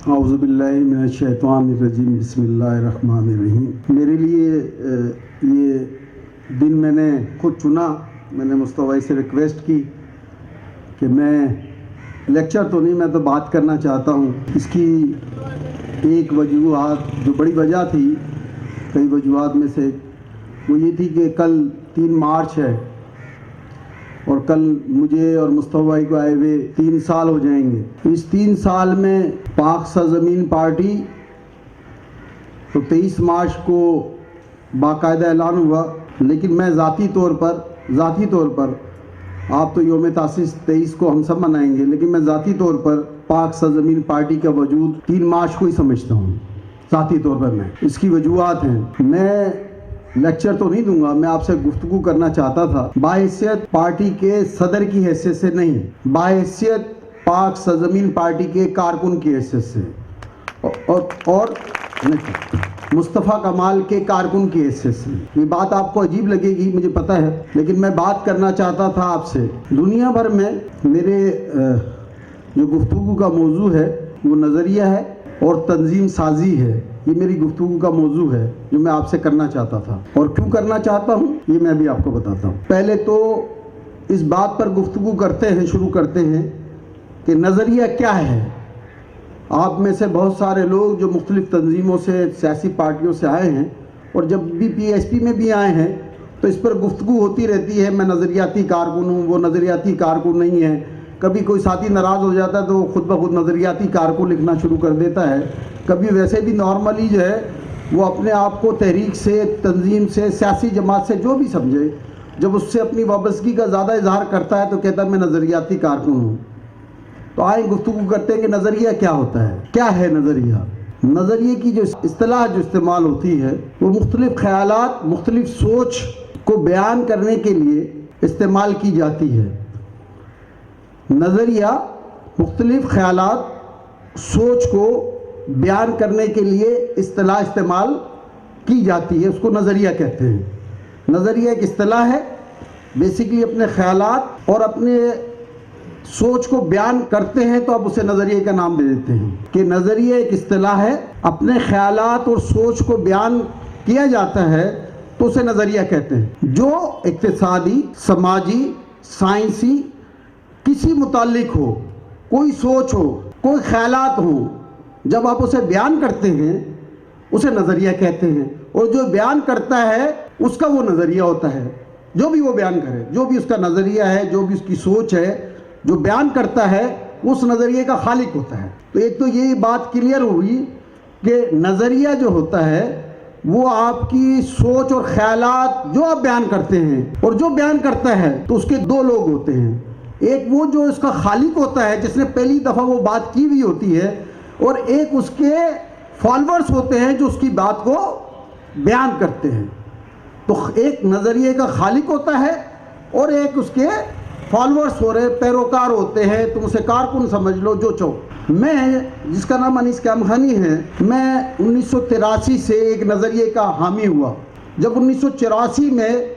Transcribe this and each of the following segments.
औज़ुबिल्लाहि मिनश्शैतानिर्रजीम बिस्मिल्लाहिर्रहमानिर्रहीम। मेरे लिए ये दिन मैंने खुद चुना। मैंने मुस्तफ़ा भाई से रिक्वेस्ट की कि मैं लेक्चर तो नहीं, मैं तो बात करना चाहता हूँ। इसकी एक वजूहात, जो बड़ी वजह थी, कई वजूहात में से वो ये थी कि कल 3 मार्च है और कल मुझे और मुस्तफ़ा भाई को आए हुए 3 साल हो जाएंगे। इस 3 साल में पाक सरज़मीन पार्टी तो 23 मार्च को बाकायदा ऐलान हुआ, लेकिन मैं ज़ाती तौर पर आप तो योम तासीस 23 को हम सब मनाएंगे, लेकिन मैं ज़ाती तौर पर पाक सरज़मीन पार्टी का वजूद 3 मार्च को ही समझता हूँ। ज़ाती तौर पर मैं, इसकी वजूहात हैं। मैं लेक्चर तो नहीं दूंगा, मैं आपसे गुफ्तगू करना चाहता था बाहैसियत पार्टी के सदर की हैसियत से नहीं, बाहैसियत पाक सरज़मीन पार्टी के कारकुन की हैसियत से और मुस्तफ़ा कमाल के कारकुन की हैसियत से। ये बात आपको अजीब लगेगी, मुझे पता है, लेकिन मैं बात करना चाहता था आपसे। दुनिया भर में मेरे जो गुफ्तगू का मौजू है वो नज़रिया है और तंजीम साजी है। ये मेरी गुफ्तगू का मौजू है जो मैं आपसे करना चाहता था, और क्यों करना चाहता हूँ ये मैं भी आपको बताता हूँ। पहले तो इस बात पर गुफ्तगू शुरू करते हैं कि नज़रिया क्या है। आप में से बहुत सारे लोग जो मुख्तलिफ़ तंजीमों से, सियासी पार्टियों से आए हैं और जब भी PSP में भी आए हैं तो इस पर गुफ्तगू होती रहती है, मैं नज़रियाती कारकुन हूँ, वो नज़रियाती कारकुन नहीं है। कभी कोई साथी नाराज़ हो जाता है तो खुद ब खुद नज़रियाती कारकुन लिखना शुरू कर देता है। कभी वैसे भी नॉर्मली जो है वो अपने आप को तहरीक से, तंजीम से, सियासी जमात से, जो भी समझे, जब उससे अपनी वाबस्तगी का ज़्यादा इजहार करता है तो कहता है मैं नज़रियाती कारकुन हूँ। तो आए गुफ्तगू करते हैं कि नज़रिया क्या होता है, क्या है नज़रिया। नज़रिए की जो इस्तिलाह जो इस्तेमाल होती है वो मुख्तलिफ़ ख़यालात, मुख्तलिफ़ सोच को बयान करने के लिए इस्तेमाल की जाती है। नज़रिया मुख्तलिफ़ ख़यालात, सोच को बयान करने के लिए इस्तिलाह इस्तेमाल की जाती है, उसको नज़रिया कहते हैं। नज़रिया एक इस्तिलाह है, बेसिकली अपने ख़यालात और अपने सोच को बयान करते हैं तो आप उसे नज़रिए का नाम दे देते हैं कि नज़रिया एक इस्तिलाह है, अपने ख़यालात और सोच को बयान किया जाता है तो उसे नज़रिया कहते हैं। जो इक़्तिसादी, समाजी, साइंसी किसी मुताल्लिक हो, कोई सोच हो, कोई ख़यालात हो, जब आप उसे बयान करते हैं उसे नज़रिया कहते हैं। और जो बयान करता है उसका वो नज़रिया होता है। जो भी वो बयान करे, जो भी उसका नज़रिया है, जो भी उसकी सोच है, जो बयान करता है उस नज़रिए का खालिक होता है। तो एक तो ये बात क्लियर हुई कि नज़रिया जो होता है वो आपकी सोच और ख़यालात जो आप बयान करते हैं, और जो बयान करता है तो उसके 2 लोग होते हैं। एक वो जो इसका खालिक होता है जिसने पहली दफ़ा वो बात की हुई होती है, और एक उसके फॉलोअर्स होते हैं जो उसकी बात को बयान करते हैं। तो एक नज़रिए का खालिक होता है और एक उसके फॉलोअर्स हो रहे, पैरोकार होते हैं। तुम उसे कारकुन समझ लो, जो चाहो। मैं, जिसका नाम अनीस कामखानी है, मैं 1983 से एक नज़रिए का हामी हुआ। जब 1984 में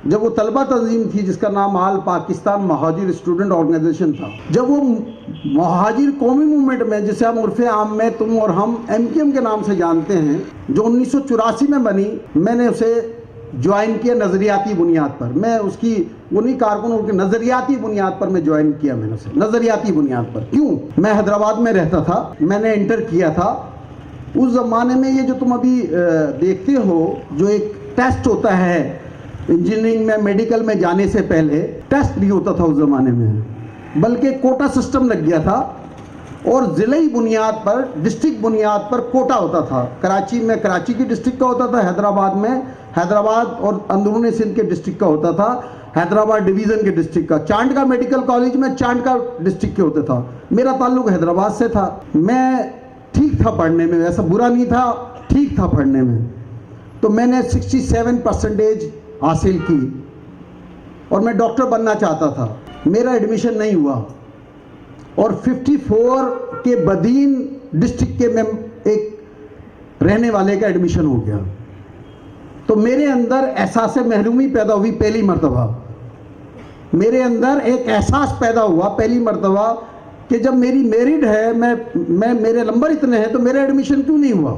जब वो तलबा तंजीम थी जिसका नाम आल पाकिस्तान महाजिर स्टूडेंट ऑर्गेनाइजेशन था, जब वो महाजिर कौमी मूवमेंट में, जिसे हम उर्फ़े आम में तुम और हम MKM के नाम से जानते हैं, जो 1984 में बनी, मैंने उसे ज्वाइन किया नज़रियाती बुनियाद पर। मैं उसकी वो नहीं कारकुन, उनके नज़रियाती बुनियाद पर मैं ज्वाइन किया। मैंने उसे नज़रियाती बुनियाद पर क्यों, मैं हैदराबाद में रहता था, मैंने इंटर किया था। उस ज़माने में ये जो तुम अभी देखते हो, जो एक टेस्ट होता है इंजीनियरिंग में, मेडिकल में जाने से पहले टेस्ट नहीं होता था उस ज़माने में, बल्कि कोटा सिस्टम लग गया था और ज़िले बुनियाद पर, डिस्ट्रिक्ट बुनियाद पर कोटा होता था। कराची में कराची की डिस्ट्रिक्ट का होता था, हैदराबाद में हैदराबाद और अंदरूनी सिंध के डिस्ट्रिक्ट का होता था, हैदराबाद डिवीज़न के डिस्ट्रिक्ट का। चांद का मेडिकल कॉलेज में चांद का डिस्ट्रिक्ट के होता था। मेरा ताल्लुक हैदराबाद से था। मैं ठीक था पढ़ने में, ऐसा बुरा नहीं था, ठीक था पढ़ने में। तो मैंने 67% हासिल की और मैं डॉक्टर बनना चाहता था। मेरा एडमिशन नहीं हुआ और 54 के बदीन डिस्ट्रिक्ट के में एक रहने वाले का एडमिशन हो गया। तो मेरे अंदर एहसास महरूमी पैदा हुई पहली मर्तबा। मेरे अंदर एक एहसास पैदा हुआ पहली मर्तबा कि जब मेरी मेरिट है, मैं मेरे नंबर इतने हैं तो मेरा एडमिशन क्यों नहीं हुआ।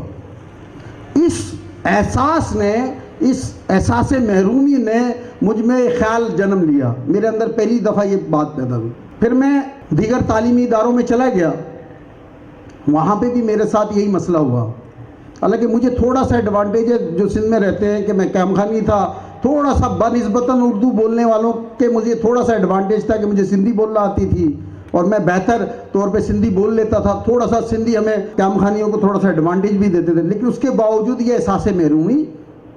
इस एहसास ने, इस एहसास महरूमी ने मुझ में ख्याल जन्म लिया। मेरे अंदर पहली दफ़ा ये बात पैदा हुई। फिर मैं दीगर तालीमी इदारों में चला गया, वहाँ पे भी मेरे साथ यही मसला हुआ। हालांकि मुझे थोड़ा सा एडवांटेज है, जो सिंध में रहते हैं, कि मैं कैमखानी था, थोड़ा सा बनिस्बतन उर्दू बोलने वालों के मुझे थोड़ा सा एडवांटेज था कि मुझे सिंधी बोलना आती थी और मैं बेहतर तौर पे सिंधी बोल लेता था। थोड़ा सा सिंधी हमें कैमखानियों को थोड़ा सा एडवांटेज भी देते थे, लेकिन उसके बावजूद ये एहसास महरूमी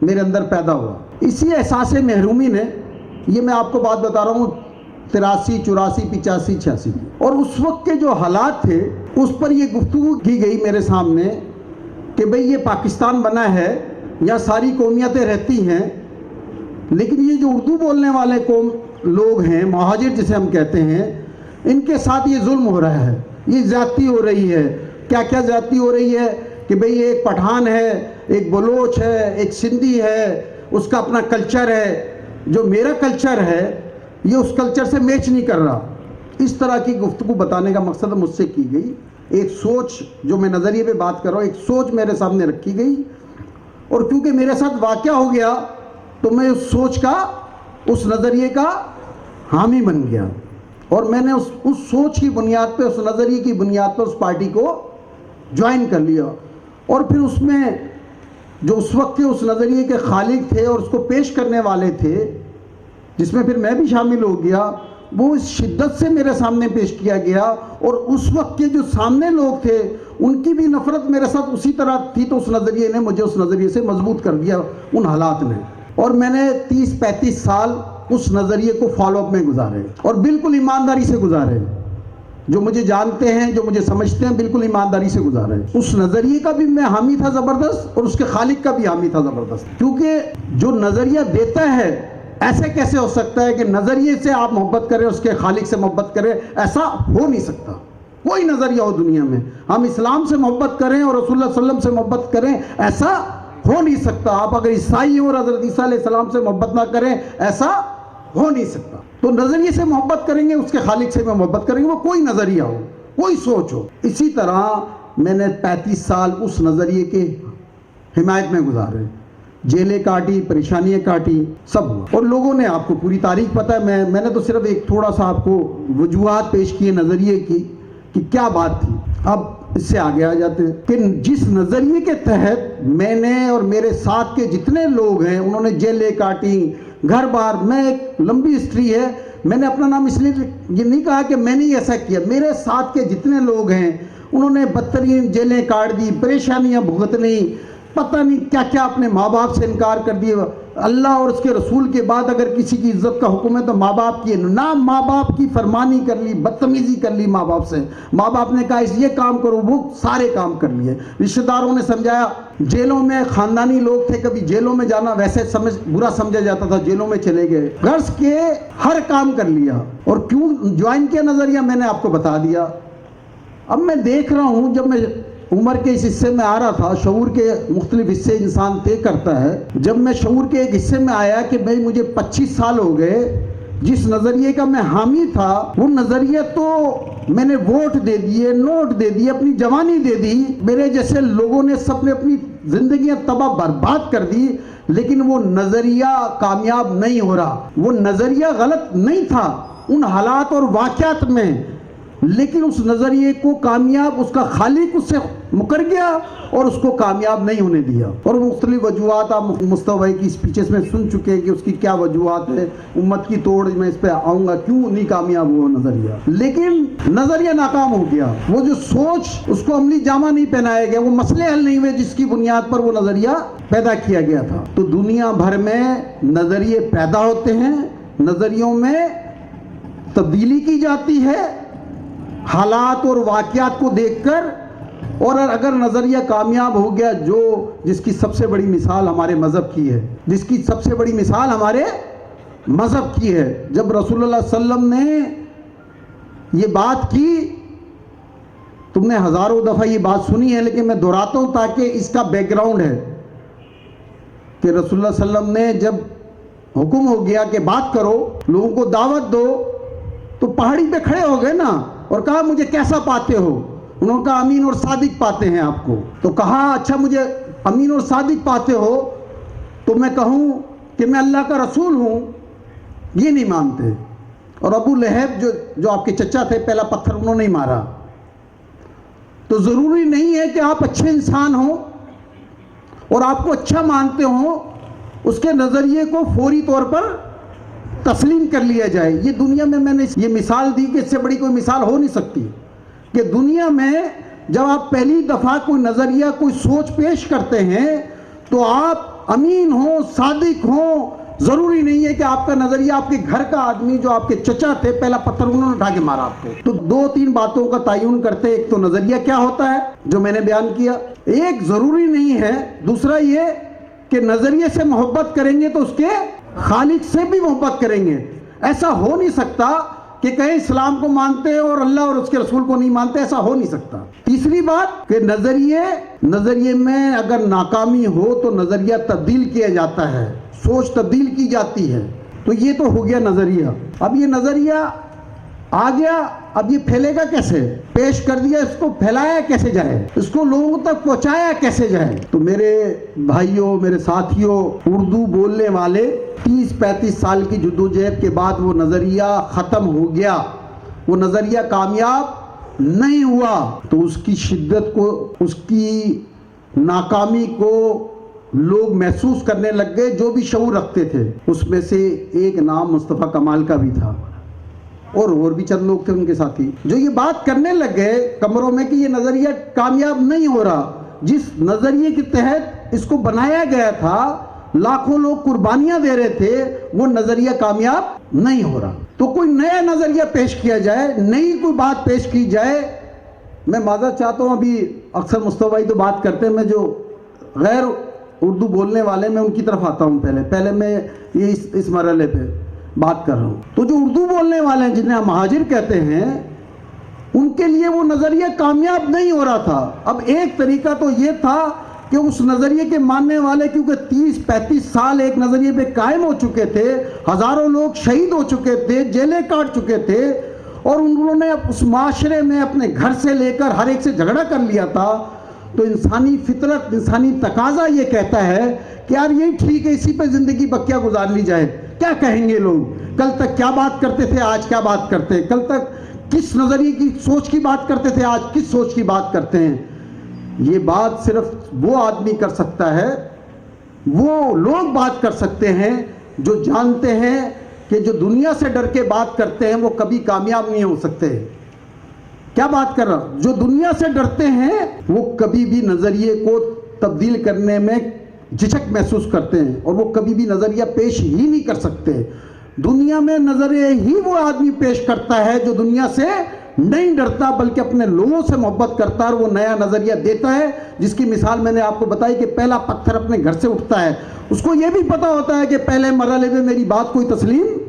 मेरे अंदर पैदा हुआ। इसी एहसास महरूमी ने, ये मैं आपको बात बता रहा हूँ 83, 84, 85, 86 की, और उस वक्त के जो हालात थे उस पर ये गुफ्तगू की गई मेरे सामने कि भाई ये पाकिस्तान बना है, यहाँ सारी कौमियतें रहती हैं, लेकिन ये जो उर्दू बोलने वाले कौम लोग हैं, महाजिर जिसे हम कहते हैं, इनके साथ ये जुल्म हो रहा है, ये ज़्यादती हो रही है। क्या क्या ज़्यादती हो रही है कि भाई एक पठान है, एक बलोच है, एक सिंधी है, उसका अपना कल्चर है, जो मेरा कल्चर है ये उस कल्चर से मैच नहीं कर रहा। इस तरह की गुफ्तगू बताने का मकसद मुझसे की गई। एक सोच, जो मैं नज़रिए पे बात कर रहा हूँ, एक सोच मेरे सामने रखी गई, और क्योंकि मेरे साथ वाक़या हो गया तो मैं उस सोच का, उस नज़रिए का हामी बन गया, और मैंने उस सोच की बुनियाद पे, उस नज़रिए की बुनियाद पर उस पार्टी को ज्वाइन कर लिया। और फिर उसमें जो उस वक्त के उस नज़रिए के खालिक थे और उसको पेश करने वाले थे, जिसमें फिर मैं भी शामिल हो गया, वो इस शिद्दत से मेरे सामने पेश किया गया, और उस वक्त के जो सामने लोग थे उनकी भी नफ़रत मेरे साथ उसी तरह थी। तो उस नज़रिए ने मुझे उस नज़रिए से मजबूत कर दिया, उन हालात ने, और मैंने 30-35 साल उस नज़रिए को फॉलोअप में गुजारे, और बिल्कुल ईमानदारी से गुजारे। जो मुझे जानते हैं, जो मुझे समझते हैं, बिल्कुल ईमानदारी से गुजारे। उस नज़रिए का भी मैं हामी था ज़बरदस्त, और उसके खालिक का भी हामी था ज़बरदस्त, क्योंकि जो नज़रिया देता है, ऐसे कैसे हो सकता है कि नज़रिए से आप मोहब्बत करें, उसके खालिक से मोहब्बत करें? ऐसा हो नहीं सकता। कोई नज़रिया हो दुनिया में, हम इस्लाम से मोहब्बत करें और रसूलुल्लाह सल्लल्लाहु अलैहि वसल्लम से मोहब्बत करें, ऐसा हो नहीं सकता। आप अगर ईसाई हो और हज़रत ईसा अलैहिस्सलाम से मोहब्बत ना करें, ऐसा हो नहीं सकता। तो नज़रिए से मोहब्बत करेंगे, उसके खालिक से भी मोहब्बत करेंगे, वो कोई नज़रिया हो, कोई सोच हो। इसी तरह मैंने 35 साल उस नज़रिए के हिमायत में गुजारे, जेलें काटी, परेशानियाँ काटी, सब हुआ। और लोगों ने, आपको पूरी तारीख पता है, मैंने तो सिर्फ एक थोड़ा सा आपको वजूहात पेश किए नज़रिए की कि क्या बात थी। अब इससे आगे आ जाते हैं कि जिस नज़रिए के तहत मैंने और मेरे साथ के जितने लोग हैं, उन्होंने जेलें काटी, घर बार, मैं, एक लंबी हिस्ट्री है। मैंने अपना नाम इसलिए ये नहीं कहा कि मैंने ही ऐसा किया, मेरे साथ के जितने लोग हैं उन्होंने बदतरीन जेलें काट दी, परेशानियां भुगतनी, पता नहीं क्या क्या, अपने माँ बाप से इनकार कर दिए। अल्लाह और उसके रसूल के बाद अगर किसी की इज्जत का हुक्म है तो माँ बाप की, ना माँ बाप की फरमानी कर ली, बदतमीजी कर ली माँ बाप से। माँ बाप ने कहा ये काम करो, वो सारे काम कर लिए। रिश्तेदारों ने समझाया, जेलों में खानदानी लोग थे, कभी जेलों में जाना वैसे बुरा समझा जाता था, जेलों में चले गए, गर्ज के हर काम कर लिया। और क्यों ज्वाइन किया नज़रिया, मैंने आपको बता दिया। अब मैं देख रहा हूँ, जब मैं उम्र के इस हिस्से में आ रहा था, शऊर के मुख्तलिफ हिस्से इंसान तय करता है। जब मैं शऊर के एक हिस्से में आया कि भाई मुझे 25 साल हो गए, जिस नज़रिए का मैं हामी था, वो नज़रिया तो मैंने वोट दे दिए, नोट दे दिए, अपनी जवानी दे दी, मेरे जैसे लोगों ने सबने अपनी जिंदगियां तबाह बर्बाद कर दी, लेकिन वो नज़रिया कामयाब नहीं हो रहा। वो नज़रिया गलत नहीं था उन हालात और वाक़यात में, लेकिन उस नज़रिए को कामयाब उसका खालिक उससे मुकर गया और उसको कामयाब नहीं होने दिया। और मुख्तलिफ वजूहात आप मुस्तफ़ा की स्पीचेस में सुन चुके हैं कि उसकी क्या वजूहात है, उम्मत की तोड़, मैं इस पर आऊँगा क्यों नहीं कामयाब हुआ नज़रिया। लेकिन नज़रिया नाकाम हो गया, वो जो सोच, उसको अमली जामा नहीं पहनाया गया, वो मसले हल नहीं हुए जिसकी बुनियाद पर वो नज़रिया पैदा किया गया था। तो दुनिया भर में नज़रिए पैदा होते हैं, नज़रियों में तब्दीली की जाती है हालात और वाक़यात को देखकर, और अगर नज़रिया कामयाब हो गया, जिसकी सबसे बड़ी मिसाल हमारे मज़हब की है, जिसकी सबसे बड़ी मिसाल हमारे मज़हब की है। जब रसूलुल्लाह सल्लल्लाहु अलैहि वसल्लम ने ये बात की, तुमने हज़ारों दफ़ा ये बात सुनी है, लेकिन मैं दोहराता हूँ ताकि इसका बैकग्राउंड है कि रसूलुल्लाह सल्लल्लाहु अलैहि वसल्लम ने जब हुक्म हो गया कि बात करो, लोगों को दावत दो, तो पहाड़ी पे खड़े हो गए ना और कहा मुझे कैसा पाते हो? उन्होंने कहा अमीन और सादिक पाते हैं आपको। तो कहा अच्छा मुझे अमीन और सादिक पाते हो तो मैं कहूँ कि मैं अल्लाह का रसूल हूँ? ये नहीं मानते। और अबू लहब जो आपके चचा थे, पहला पत्थर उन्होंने ही मारा। तो ज़रूरी नहीं है कि आप अच्छे इंसान हो और आपको अच्छा मानते हो उसके नज़रिए को फौरी तौर पर तस्लीम कर लिया जाए। ये दुनिया में मैंने ये मिसाल दी कि इससे बड़ी कोई मिसाल हो नहीं सकती कि दुनिया में जब आप पहली दफ़ा कोई नज़रिया कोई सोच पेश करते हैं तो आप अमीन हो, सादिक हो। ज़रूरी नहीं है कि आपका नज़रिया आपके घर का आदमी जो आपके चचा थे, पहला पत्थर उन्होंने उठा के मारा आपको। तो दो तीन बातों का तयन करते, एक तो नज़रिया क्या होता है जो मैंने बयान किया, एक ज़रूरी नहीं है। दूसरा ये कि नज़रिए से मोहब्बत करेंगे तो उसके खालिक से भी मोहब्बत करेंगे। ऐसा हो नहीं सकता कि कहीं इस्लाम को मानते हैं और अल्लाह और उसके रसूल को नहीं मानते, ऐसा हो नहीं सकता। तीसरी बात कि नज़रिए में अगर नाकामी हो तो नज़रिया तब्दील किया जाता है, सोच तब्दील की जाती है। तो ये तो हो गया नज़रिया। अब ये नज़रिया आ गया, अब ये फैलेगा कैसे? पेश कर दिया, इसको फैलाया कैसे जाए, इसको लोगों तक पहुंचाया कैसे जाए? तो मेरे भाइयों, मेरे साथियों, उर्दू बोलने वाले 30-35 साल की जद्दोजहद के बाद वो नज़रिया ख़त्म हो गया, वो नज़रिया कामयाब नहीं हुआ। तो उसकी शिद्दत को, उसकी नाकामी को लोग महसूस करने लग गए जो भी शऊर रखते थे। उसमें से एक नाम मुस्तफ़ा कमाल का भी था और भी चंद लोग थे उनके साथी, जो ये बात करने लग गए कमरों में कि ये नज़रिया कामयाब नहीं हो रहा। जिस नज़रिए के तहत इसको बनाया गया था, लाखों लोग कुर्बानियां दे रहे थे, वो नज़रिया कामयाब नहीं हो रहा। तो कोई नया नज़रिया पेश किया जाए, नई कोई बात पेश की जाए। मैं माज़रत चाहता हूँ, अभी अक्सर मुस्तफ़ा भाई तो बात करते हैं, मैं जो गैर उर्दू बोलने वाले मैं उनकी तरफ आता हूँ। पहले मैं ये इस मरहले पे बात कर रहा हूँ। तो जो उर्दू बोलने वाले हैं, जिन्हें हम महाजिर कहते हैं, उनके लिए वो नज़रिया कामयाब नहीं हो रहा था। अब एक तरीका तो ये था कि उस नज़रिए के मानने वाले, क्योंकि 30-35 साल एक नज़रिए पे कायम हो चुके थे, हज़ारों लोग शहीद हो चुके थे, जेलें काट चुके थे, और उन्होंने उस माशरे में अपने घर से लेकर हर एक से झगड़ा कर लिया था। तो इंसानी फितरत, इंसानी तकाजा ये कहता है कि यार यही ठीक है, इसी पे ज़िंदगी बक्या गुजार ली जाए। क्या कहेंगे लोग? कल तक क्या बात करते थे, आज क्या बात करते हैं? कल तक किस नज़रिए की सोच की बात करते थे, आज किस सोच की बात करते हैं? ये बात सिर्फ वो आदमी कर सकता है, वो लोग बात कर सकते हैं जो जानते हैं कि जो दुनिया से डर के बात करते हैं वो कभी कामयाब नहीं हो सकते। क्या बात कर रहा हूं? जो दुनिया से डरते हैं वो कभी भी नज़रिए को तब्दील करने में झिझक महसूस करते हैं और वो कभी भी नज़रिया पेश ही नहीं कर सकते। दुनिया में नज़रिए ही वो आदमी पेश करता है जो दुनिया से नहीं डरता, बल्कि अपने लोगों से मोहब्बत करता है और वो नया नज़रिया देता है, जिसकी मिसाल मैंने आपको बताई कि पहला पत्थर अपने घर से उठता है। उसको ये भी पता होता है कि पहले मरहले में मेरी बात कोई तस्लीम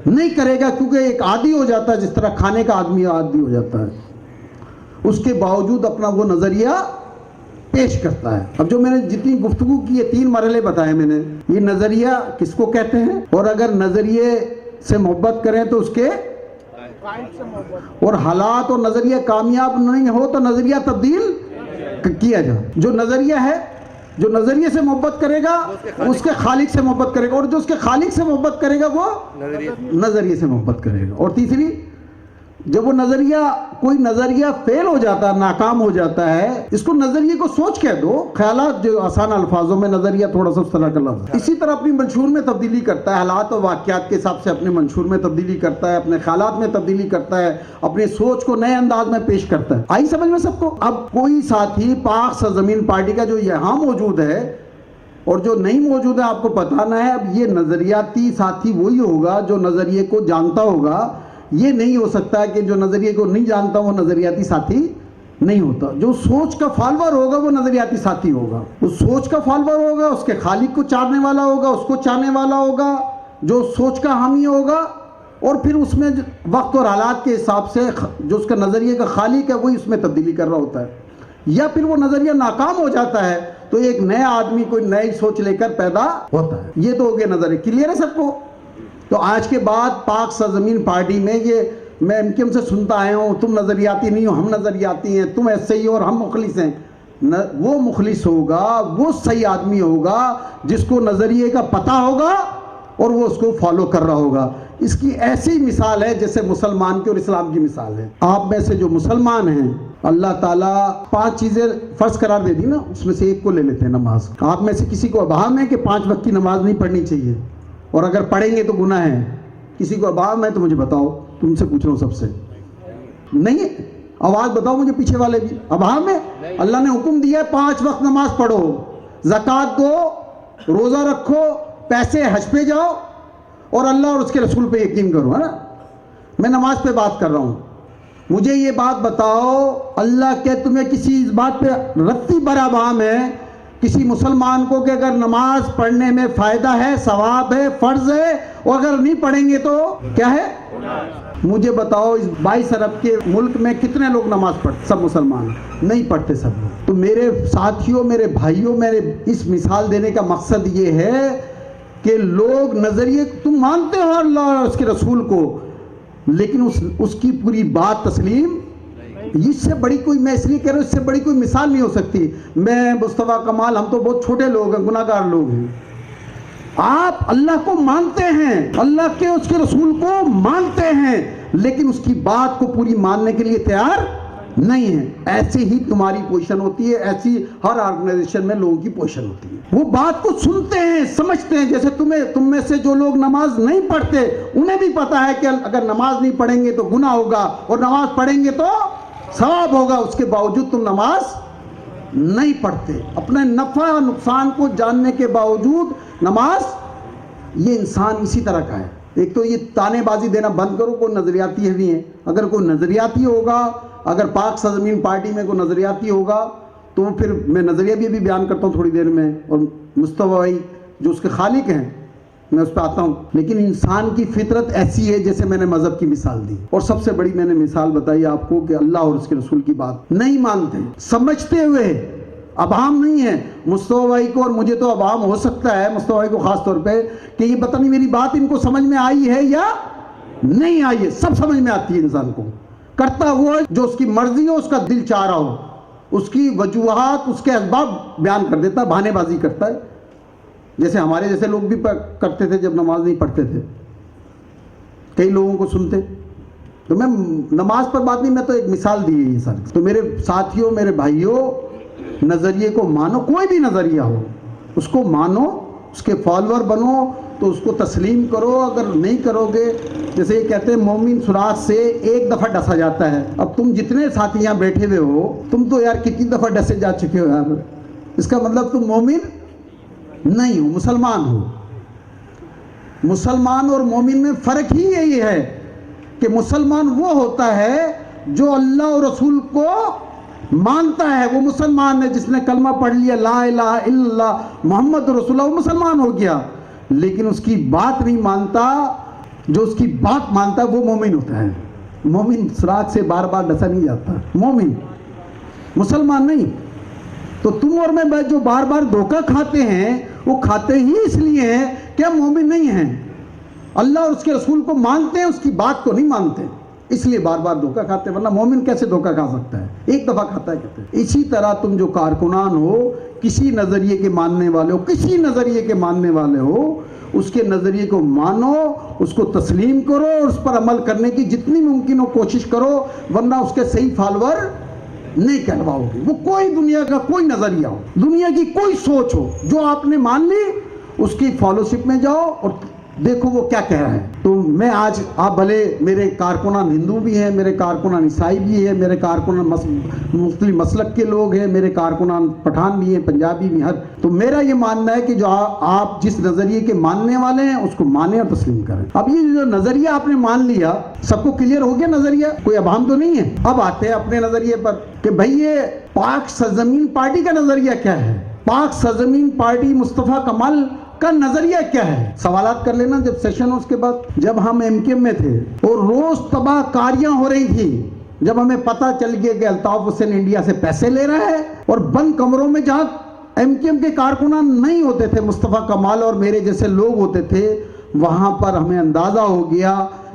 नहीं करेगा, क्योंकि एक आदी हो जाता है, जिस तरह खाने का आदमी आदी हो जाता है, उसके बावजूद अपना वो नज़रिया पेश करता है। अब जो मैंने जितनी गुफ्तगू की, ये 3 मरहले बताए मैंने, ये नज़रिया किसको कहते हैं, और अगर नज़रिए से मोहब्बत करें तो उसके और हालात और नज़रिया कामयाब नहीं हो तो नज़रिया तब्दील किया जाए। जो नज़रिया है, जो नज़रिए से मोहब्बत करेगा उसके खालिक से मोहब्बत करेगा, और जो उसके खालिक से मोहब्बत करेगा वो नज़रिए से मोहब्बत करेगा। और तीसरी, जब वो नज़रिया, कोई नज़रिया फेल हो जाता है, नाकाम हो जाता है, इसको नज़रिए को सोच कह दो, ख्यालात जो आसान अल्फाजों में, नज़रिया थोड़ा सा उस तरह का लफ्ज़। इसी तरह अपनी मंशूर में तब्दीली करता है, हालात और वाक़यात के हिसाब से अपने मंशूर में तब्दीली करता है, अपने ख्यालात में तब्दीली करता है, अपनी सोच को नए अंदाज में पेश करता है। आई समझ में सबको? अब कोई साथी पाक सरजमीन पार्टी का जो यहाँ मौजूद है और जो नहीं मौजूद है, आपको बताना है, अब ये नज़रियाती साथी वही होगा जो नज़रिए को जानता होगा। ये नहीं हो सकता कि जो नज़रिए को नहीं जानता वो नज़रियाती साथी नहीं होता। जो सोच का फॉलोअर होगा वो नज़रियाती साथी होगा। उस सोच का फॉलोअर होगा, उसके खालिक को चाहने वाला होगा, उसको चाहने वाला होगा, जो सोच का हामी होगा, और फिर उसमें वक्त और हालात के हिसाब से जो उसका नज़रिए का खालिक है वही उसमें तब्दीली कर रहा होता है। या फिर वो नज़रिया नाकाम हो जाता है तो एक नया आदमी कोई नई सोच लेकर पैदा होता है। ये तो हो गया नज़रिया। क्लियर है सबको? तो आज के बाद पाक सरजमीन पार्टी में ये मैं एमकेएम से सुनता आया हूँ, तुम नज़रियाती नहीं हो, हम नज़रियाती हैं, तुम ऐसे ही हो और हम मुखलिस हैं। वो मुखलिस होगा, वो सही आदमी होगा जिसको नज़रिए का पता होगा और वो उसको फॉलो कर रहा होगा। इसकी ऐसी मिसाल है जैसे मुसलमान की और इस्लाम की मिसाल है। आप में से जो मुसलमान हैं, अल्लाह ताला 5 चीज़ें फ़र्ज करार दे दी ना, उसमें से एक को ले लेते हैं, नमाज। आप में से किसी को अभाव है कि 5 वक्त की नमाज नहीं पढ़नी चाहिए और अगर पढ़ेंगे तो गुनाह है? किसी को अभाव है तो मुझे बताओ, तुमसे पूछ रहा हूँ सबसे। नहीं, आवाज़ बताओ मुझे, पीछे वाले भी अभाव में। अल्लाह ने हुक्म दिया है 5 वक्त नमाज पढ़ो, ज़कात दो, रोज़ा रखो, पैसे हज पे जाओ और अल्लाह और उसके रसूल पे यकीन करो, है ना। मैं नमाज पे बात कर रहा हूँ। मुझे ये बात बताओ, अल्लाह के तुम्हें किसी इस बात पे रत्ती बराबाम है किसी मुसलमान को कि अगर नमाज पढ़ने में फ़ायदा है, सवाब है, फ़र्ज है, और अगर नहीं पढ़ेंगे तो क्या है? मुझे बताओ, इस 22 अरब के मुल्क में कितने लोग नमाज पढ़ते? सब मुसलमान नहीं पढ़ते, सब लोग। तो मेरे साथियों, मेरे भाइयों, मेरे इस मिसाल देने का मकसद ये है कि लोग नज़रिए, तुम मानते हो अल्लाह और उसके रसूल को, लेकिन उसकी पूरी बात तस्लीम, इससे बड़ी कोई, मैं इसलिए कह रहा हूँ, इससे बड़ी कोई मिसाल नहीं हो सकती। मैं, मुस्तफ़ा कमाल, हम तो बहुत छोटे लोग हैं, गुनाहगार लोग हैं। आप अल्लाह को मानते हैं, अल्लाह के उसके रसूल को मानते हैं, लेकिन उसकी बात को पूरी मानने के लिए तैयार नहीं है। ऐसे ही तुम्हारी पोजीशन होती है, ऐसी हर ऑर्गेनाइजेशन में लोगों की पोजीशन होती है। वो बात को सुनते हैं, समझते हैं। जैसे तुम में से जो लोग नमाज नहीं पढ़ते, उन्हें भी पता है कि अगर नमाज नहीं पढ़ेंगे तो गुनाह होगा और नमाज पढ़ेंगे तो सवाब होगा। उसके बावजूद तुम नमाज नहीं पढ़ते, अपने नफा और नुकसान को जानने के बावजूद नमाज। ये इंसान इसी तरह का है। एक तो ये तानेबाजी देना बंद करो, कोई नज़रियाती है भी है। अगर कोई नज़रियाती होगा, अगर पाक सरजमीन पार्टी में कोई नज़रियाती होगा तो फिर मैं नज़रिया भी अभी बयान करता हूँ थोड़ी देर में, और मुस्तफ़ा भाई जो उसके खालिक हैं मैं उस पर आता हूँ। लेकिन इंसान की फितरत ऐसी है, जैसे मैंने मज़हब की मिसाल दी, और सबसे बड़ी मैंने मिसाल बताई आपको कि अल्लाह और उसके रसूल की बात नहीं मानते, समझते हुए। अभाम नहीं है मुस्तफ़ा भाई को, और मुझे तो अभाम हो सकता है मुस्तफ़ा भाई को ख़ास तौर पे कि ये पता नहीं मेरी बात इनको समझ में आई है या नहीं आई है। सब समझ में आती है इंसान को। करता वो है जो उसकी मर्जी हो, उसका दिल चाह रहा हो, उसकी वजूहात, उसके असबाब बयान कर देता है, बहानेबाजी करता है, जैसे हमारे जैसे लोग भी करते थे जब नमाज नहीं पढ़ते थे। कई लोगों को सुनते। तो मैं नमाज पर बात नहीं, मैं तो एक मिसाल दी है ये सारी। तो मेरे साथियों, मेरे भाइयों, नज़रिए को मानो, कोई भी नज़रिया हो उसको मानो, उसके फॉलोअर बनो, तो उसको तस्लीम करो। अगर नहीं करोगे, जैसे ये कहते हैं मोमिन सुराख से एक दफ़ा डसा जाता है। अब तुम जितने साथी यहाँ बैठे हुए हो, तुम तो यार कितनी दफ़ा डसे जा चुके हो यार। इसका मतलब तुम मोमिन नहीं हो, मुसलमान हो। मुसलमान और मोमिन में फ़र्क ही यही है कि मुसलमान वो होता है जो अल्लाह और रसूल को मानता है, वो मुसलमान है। जिसने कलमा पढ़ लिया ला इलाहा इल्लल्लाह मुहम्मद रसूलुल्लाह, वो मुसलमान हो गया। लेकिन उसकी बात नहीं मानता, जो उसकी बात मानता है वो मोमिन होता है। मोमिन सुराख से बार बार डसा नहीं जाता, मोमिन, मुसलमान नहीं। तो तुम और मैं जो बार बार धोखा खाते हैं, वो खाते ही इसलिए हैं कि हम मोमिन नहीं हैं। अल्लाह और उसके रसूल को मानते हैं, उसकी बात को नहीं मानते, इसलिए बार बार धोखा खाते हैं। वरना मोमिन कैसे धोखा खा सकता है? एक दफ़ा खाता है कहते हैं। इसी तरह तुम जो कारकुनान हो, किसी नज़रिए के मानने वाले हो, किसी नज़रिए के मानने वाले हो, उसके नज़रिए को मानो, उसको तस्लीम करो और उस पर अमल करने की जितनी मुमकिन हो कोशिश करो, वरना उसके सही फॉलोअर नहीं कहलवाओगे। वो कोई दुनिया का कोई नज़रिया हो, दुनिया की कोई सोच हो, जो आपने मान ली, उसकी फॉलोशिप में जाओ और देखो वो क्या कह रहा है। तो मैं आज, आप भले मेरे कारकुनान हिंदू भी हैं, मेरे कारकुनान ईसाई भी हैं, मेरे कारकुनान मुस्लिम मसलक के लोग हैं, मेरे कारकुनान पठान भी हैं, पंजाबी भी, हर। तो मेरा ये मानना है कि जो आप जिस नज़रिए के मानने वाले हैं उसको माने और तस्लीम करें। अब ये जो नज़रिया आपने मान लिया, सबको क्लियर हो गया नज़रिया, कोई अभाम तो नहीं है। अब आते हैं अपने नज़रिए पर कि भाई ये पाक सरजमीन पार्टी का नज़रिया क्या है। पाक सरजमीन पार्टी मुस्तफ़ा कमाल का नजरिया क्या है? सवालात कर लेना जब सेशन हो उसके बाद। जब हम एमकेएम में थे और रोज तबाहकारियां हो रही थी, जब हमें पता चल गया कि अल्ताफ हुसैन इंडिया से पैसे ले रहा है, और बंद कमरों में जहां एमकेएम के कारकुनान नहीं होते थे, मुस्तफ़ा कमाल और मेरे जैसे लोग होते थे, वहाँ पर हमें अंदाज़ा हो गया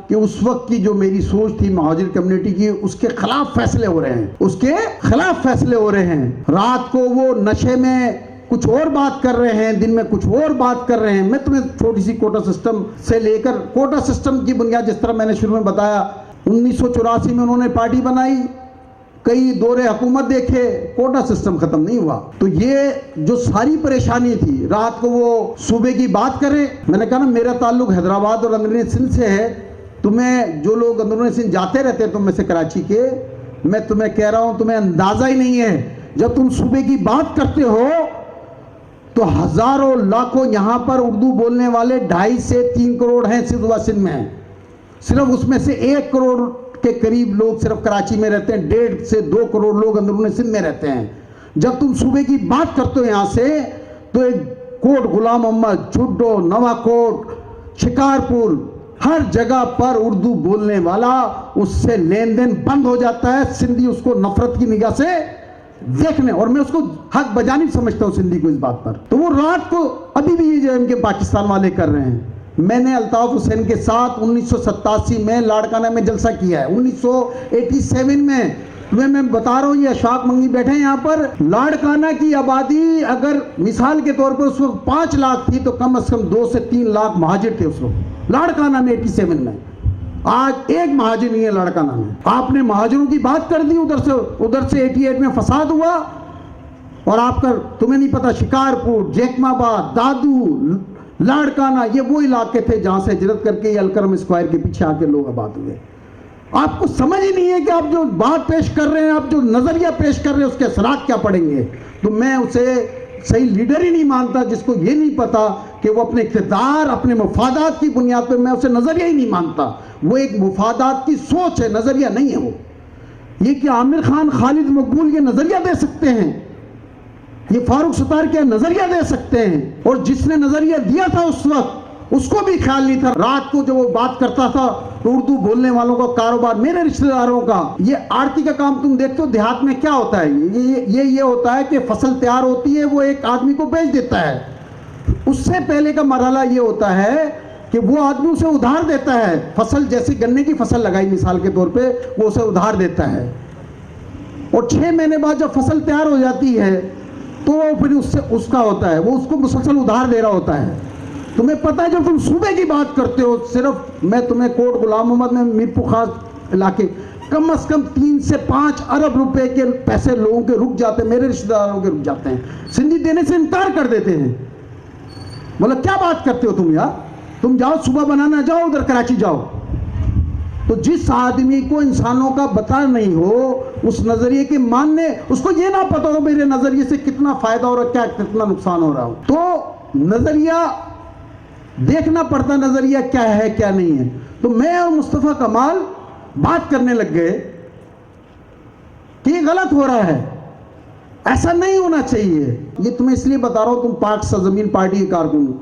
कि उस वक्त की जो मेरी सोच थी महाजिर कम्युनिटी की, उसके खिलाफ फैसले हो रहे हैं, उसके खिलाफ फैसले हो रहे हैं। रात को वो नशे में कुछ और बात कर रहे हैं, दिन में कुछ और बात कर रहे हैं। मैं तुम्हें छोटी सी कोटा सिस्टम से लेकर, कोटा सिस्टम की बुनियाद जिस तरह मैंने शुरू में बताया, 1984 में उन्होंने पार्टी बनाई, कई दौरे हुकूमत देखे, कोटा सिस्टम खत्म नहीं हुआ। तो ये जो सारी परेशानी थी, रात को वो सूबे की बात करें, मैंने कहा ना मेरा ताल्लुक हैदराबाद और अंदरूनी सिंध से है। तुम्हें जो लोग अंदरूनी सिंध जाते रहते हैं तुम में से कराची के, मैं तुम्हें कह रहा हूं तुम्हें अंदाजा ही नहीं है। जब तुम सूबे की बात करते हो तो हजारों लाखों यहां पर उर्दू बोलने वाले 2.5 से 3 करोड़ हैं सिर्फ सिंध में। सिर्फ उसमें से 1 करोड़ के करीब लोग सिर्फ कराची में रहते हैं, 1.5 से 2 करोड़ लोग अंदरूनी सिंध में रहते हैं। जब तुम सूबे की बात करते हो यहां से, तो एक कोट, गुलाम मोहम्मद, झुड्डो, नवाकोट, शिकारपुर, हर जगह पर उर्दू बोलने वाला, उससे लेन देन बंद हो जाता है। सिंधी उसको नफरत की निगाह से देखने, और मैं उसको हक बजानी समझता हूं सिंधी को इस बात पर। तो वो रात को अभी भी ये जो इनके पाकिस्तान वाले कर रहे हैं। मैंने अल्ताफ हुसैन के साथ 1987 में लाड़काना में जलसा किया है, 1987 में मैं बता रहा हूँ, ये अशफाक मंगी बैठे हैं यहाँ पर। लाड़काना की आबादी अगर मिसाल के तौर पर उस वक्त 5 लाख थी, तो कम से कम 2 से 3 लाख महाजिर थे उस वक्त लाड़काना में 87 में। आज एक महाजिर नहीं है लाड़काना में। आपने महाजिरों की बात कर दी, उधर से 88 में फसाद हुआ, और आपका तुम्हें नहीं पता शिकारपुर, जैकमाबाद, दादू, लाड़काना, ये वो इलाके थे जहां से हिजरत करके ये अलकरम स्क्वायर के पीछे आके लोग आबाद हुए। आपको समझ ही नहीं है कि आप जो बात पेश कर रहे हैं, आप जो नजरिया पेश कर रहे हैं, उसके असरात क्या पड़ेंगे। तो मैं उसे सही लीडर ही नहीं मानता जिसको ये नहीं पता कि वो अपने इक़्तिदार, अपने मुफादात की बुनियाद पर, मैं उसे नजरिया ही नहीं मानता। वो एक मुफादात की सोच है, नजरिया नहीं है वो। ये कि आमिर खान, खालिद मकबूल ये नजरिया दे सकते हैं, ये फारूक सत्तार क्या नजरिया दे सकते हैं। और जिसने नजरिया दिया था उस वक्त, उसको भी ख्याल नहीं था। रात को जब वो बात करता था तो उर्दू बोलने वालों का कारोबार, मेरे रिश्तेदारों का, ये आरती का काम तुम देखते हो देहात में क्या होता है। ये होता है कि फसल तैयार होती है, वो एक आदमी को बेच देता है। उससे पहले का मरहला ये होता है कि वो आदमी उसे उधार देता है। फसल, जैसे गन्ने की फसल लगाई मिसाल के तौर पे, वो उसे उधार देता है, और 6 महीने बाद जब फसल तैयार हो जाती है तो फिर उससे उसका होता है, वो उसको मुसलसल उधार दे रहा होता है। तुम्हें पता है जब तुम सूबे की बात करते हो, सिर्फ मैं तुम्हें कोट, गुलाम मोहम्मद में, मीरपुर खास इलाके, कम से कम 3 से 5 अरब रुपए के पैसे लोगों के रुक जाते हैं, मेरे रिश्तेदारों के रुक जाते हैं। सिंधी देने से इनकार कर देते हैं। बोला क्या बात करते हो तुम यार, तुम जाओ सुबह बनाना, जाओ उधर कराची जाओ। तो जिस आदमी को इंसानों का पता नहीं हो, उस नजरिए के मानने, उसको ये ना पता हो मेरे नजरिए से कितना फायदा हो रहा है, क्या कितना नुकसान हो रहा हो, तो नजरिया देखना पड़ता, नजरिया क्या है क्या नहीं है। तो मैं और मुस्तफा कमाल बात करने लग गए कि ये गलत हो रहा है, ऐसा नहीं होना चाहिए। ये तुम्हें इसलिए बता रहा हूं, तुम पाक सरजमीन पार्टी के कारकुन,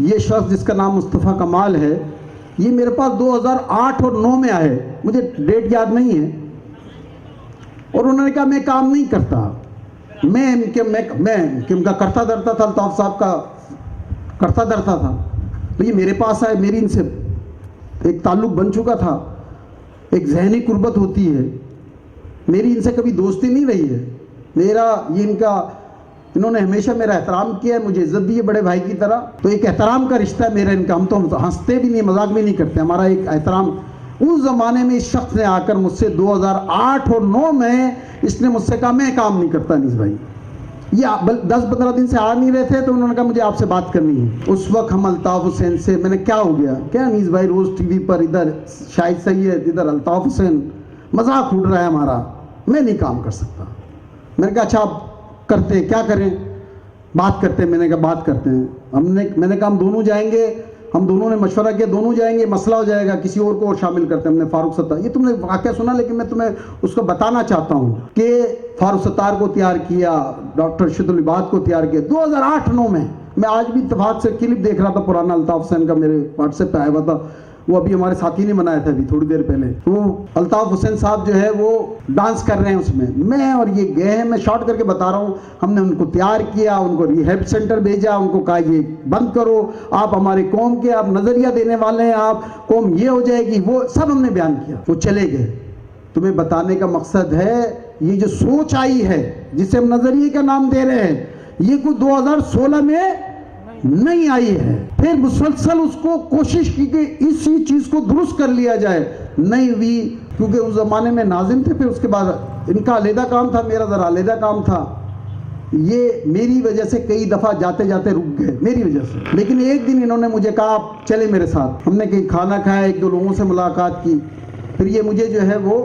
ये शख्स जिसका नाम मुस्तफा कमाल है, ये मेरे पास 2008 और 9 में आए, मुझे डेट याद नहीं है, और उन्होंने कहा मैं काम नहीं करता, मैं इनका करता धरता था, अल्ताफ साहब का करता धरता था। तो ये मेरे पास आए, मेरी इनसे एक ताल्लुक बन चुका था, एक जहनी कुर्बत होती है, मेरी इनसे कभी दोस्ती नहीं रही है, मेरा ये इन्होंने हमेशा मेरा एहतराम किया है, मुझे इज्जत दी है बड़े भाई की तरह। तो एक एहतराम का रिश्ता है मेरा इनका, हम तो हंसते भी नहीं, मजाक भी नहीं करते, हमारा एक एहतराम। उस ज़माने में इस शख्स ने आकर मुझसे 2008 और 9 में इसने मुझसे कहा मैं काम नहीं करता अनीस भाई। ये 10-15 दिन से आ नहीं रहे थे, तो उन्होंने कहा मुझे आपसे बात करनी है। उस वक्त हम अल्ताफ हुसैन से, मैंने क्या हो गया, क्या अनीस भाई रोज़ टीवी पर इधर शाहिद सैयद, इधर अल्ताफ हुसैन, मजाक उड़ रहा है हमारा, मैं नहीं काम कर सकता। मैंने कहा अच्छा आप करते, क्या करें, बात करते हैं। मैंने कहा बात करते हैं। मैंने कहा हम दोनों जाएंगे, हम दोनों ने मशवरा किया, दोनों जाएंगे, मसला हो जाएगा, किसी और को और शामिल करते हैं। हमने फारूक सत्तार, ये तुमने वाक़या सुना, लेकिन मैं तुम्हें उसको बताना चाहता हूँ कि फारूक सत्तार को तैयार किया, डॉक्टर शहीदुल इबाद को तैयार किया 2008-9 में। मैं आज भी इत्तेफाक से क्लिप देख रहा था पुराना अल्ताफ हुसैन का, मेरे व्हाट्सएप पे आया हुआ था। वो अभी हमारे साथी ने बनाया था अभी थोड़ी देर पहले। वो अल्ताफ हुसैन साहब जो है वो डांस कर रहे हैं उसमें, मैं और ये गए हैं, मैं शॉर्ट करके बता रहा हूँ। हमने उनको तैयार किया, उनको रिहैब सेंटर भेजा, उनको कहा ये बंद करो, आप हमारे कौम के आप नज़रिया देने वाले हैं, आप कौम ये हो जाएगी, वो सब हमने बयान किया। वो चले गए। तुम्हें बताने का मकसद है ये जो सोच आई है जिसे हम नज़रिए का नाम दे रहे हैं, ये कुछ 2016 में नहीं आई है। फिर मुसलसल उसको कोशिश की कि इसी चीज को दुरुस्त कर लिया जाए, नहीं हुई, क्योंकि उस जमाने में नाजिम थे, फिर उसके बाद इनका अलहदा काम था, मेरा जरा अलहदा काम था। ये मेरी वजह से कई दफा जाते जाते रुक गए, मेरी वजह से। लेकिन एक दिन इन्होंने मुझे कहा आप चले मेरे साथ। हमने कहीं खाना खाया, एक दो लोगों से मुलाकात की। फिर ये मुझे जो है वो,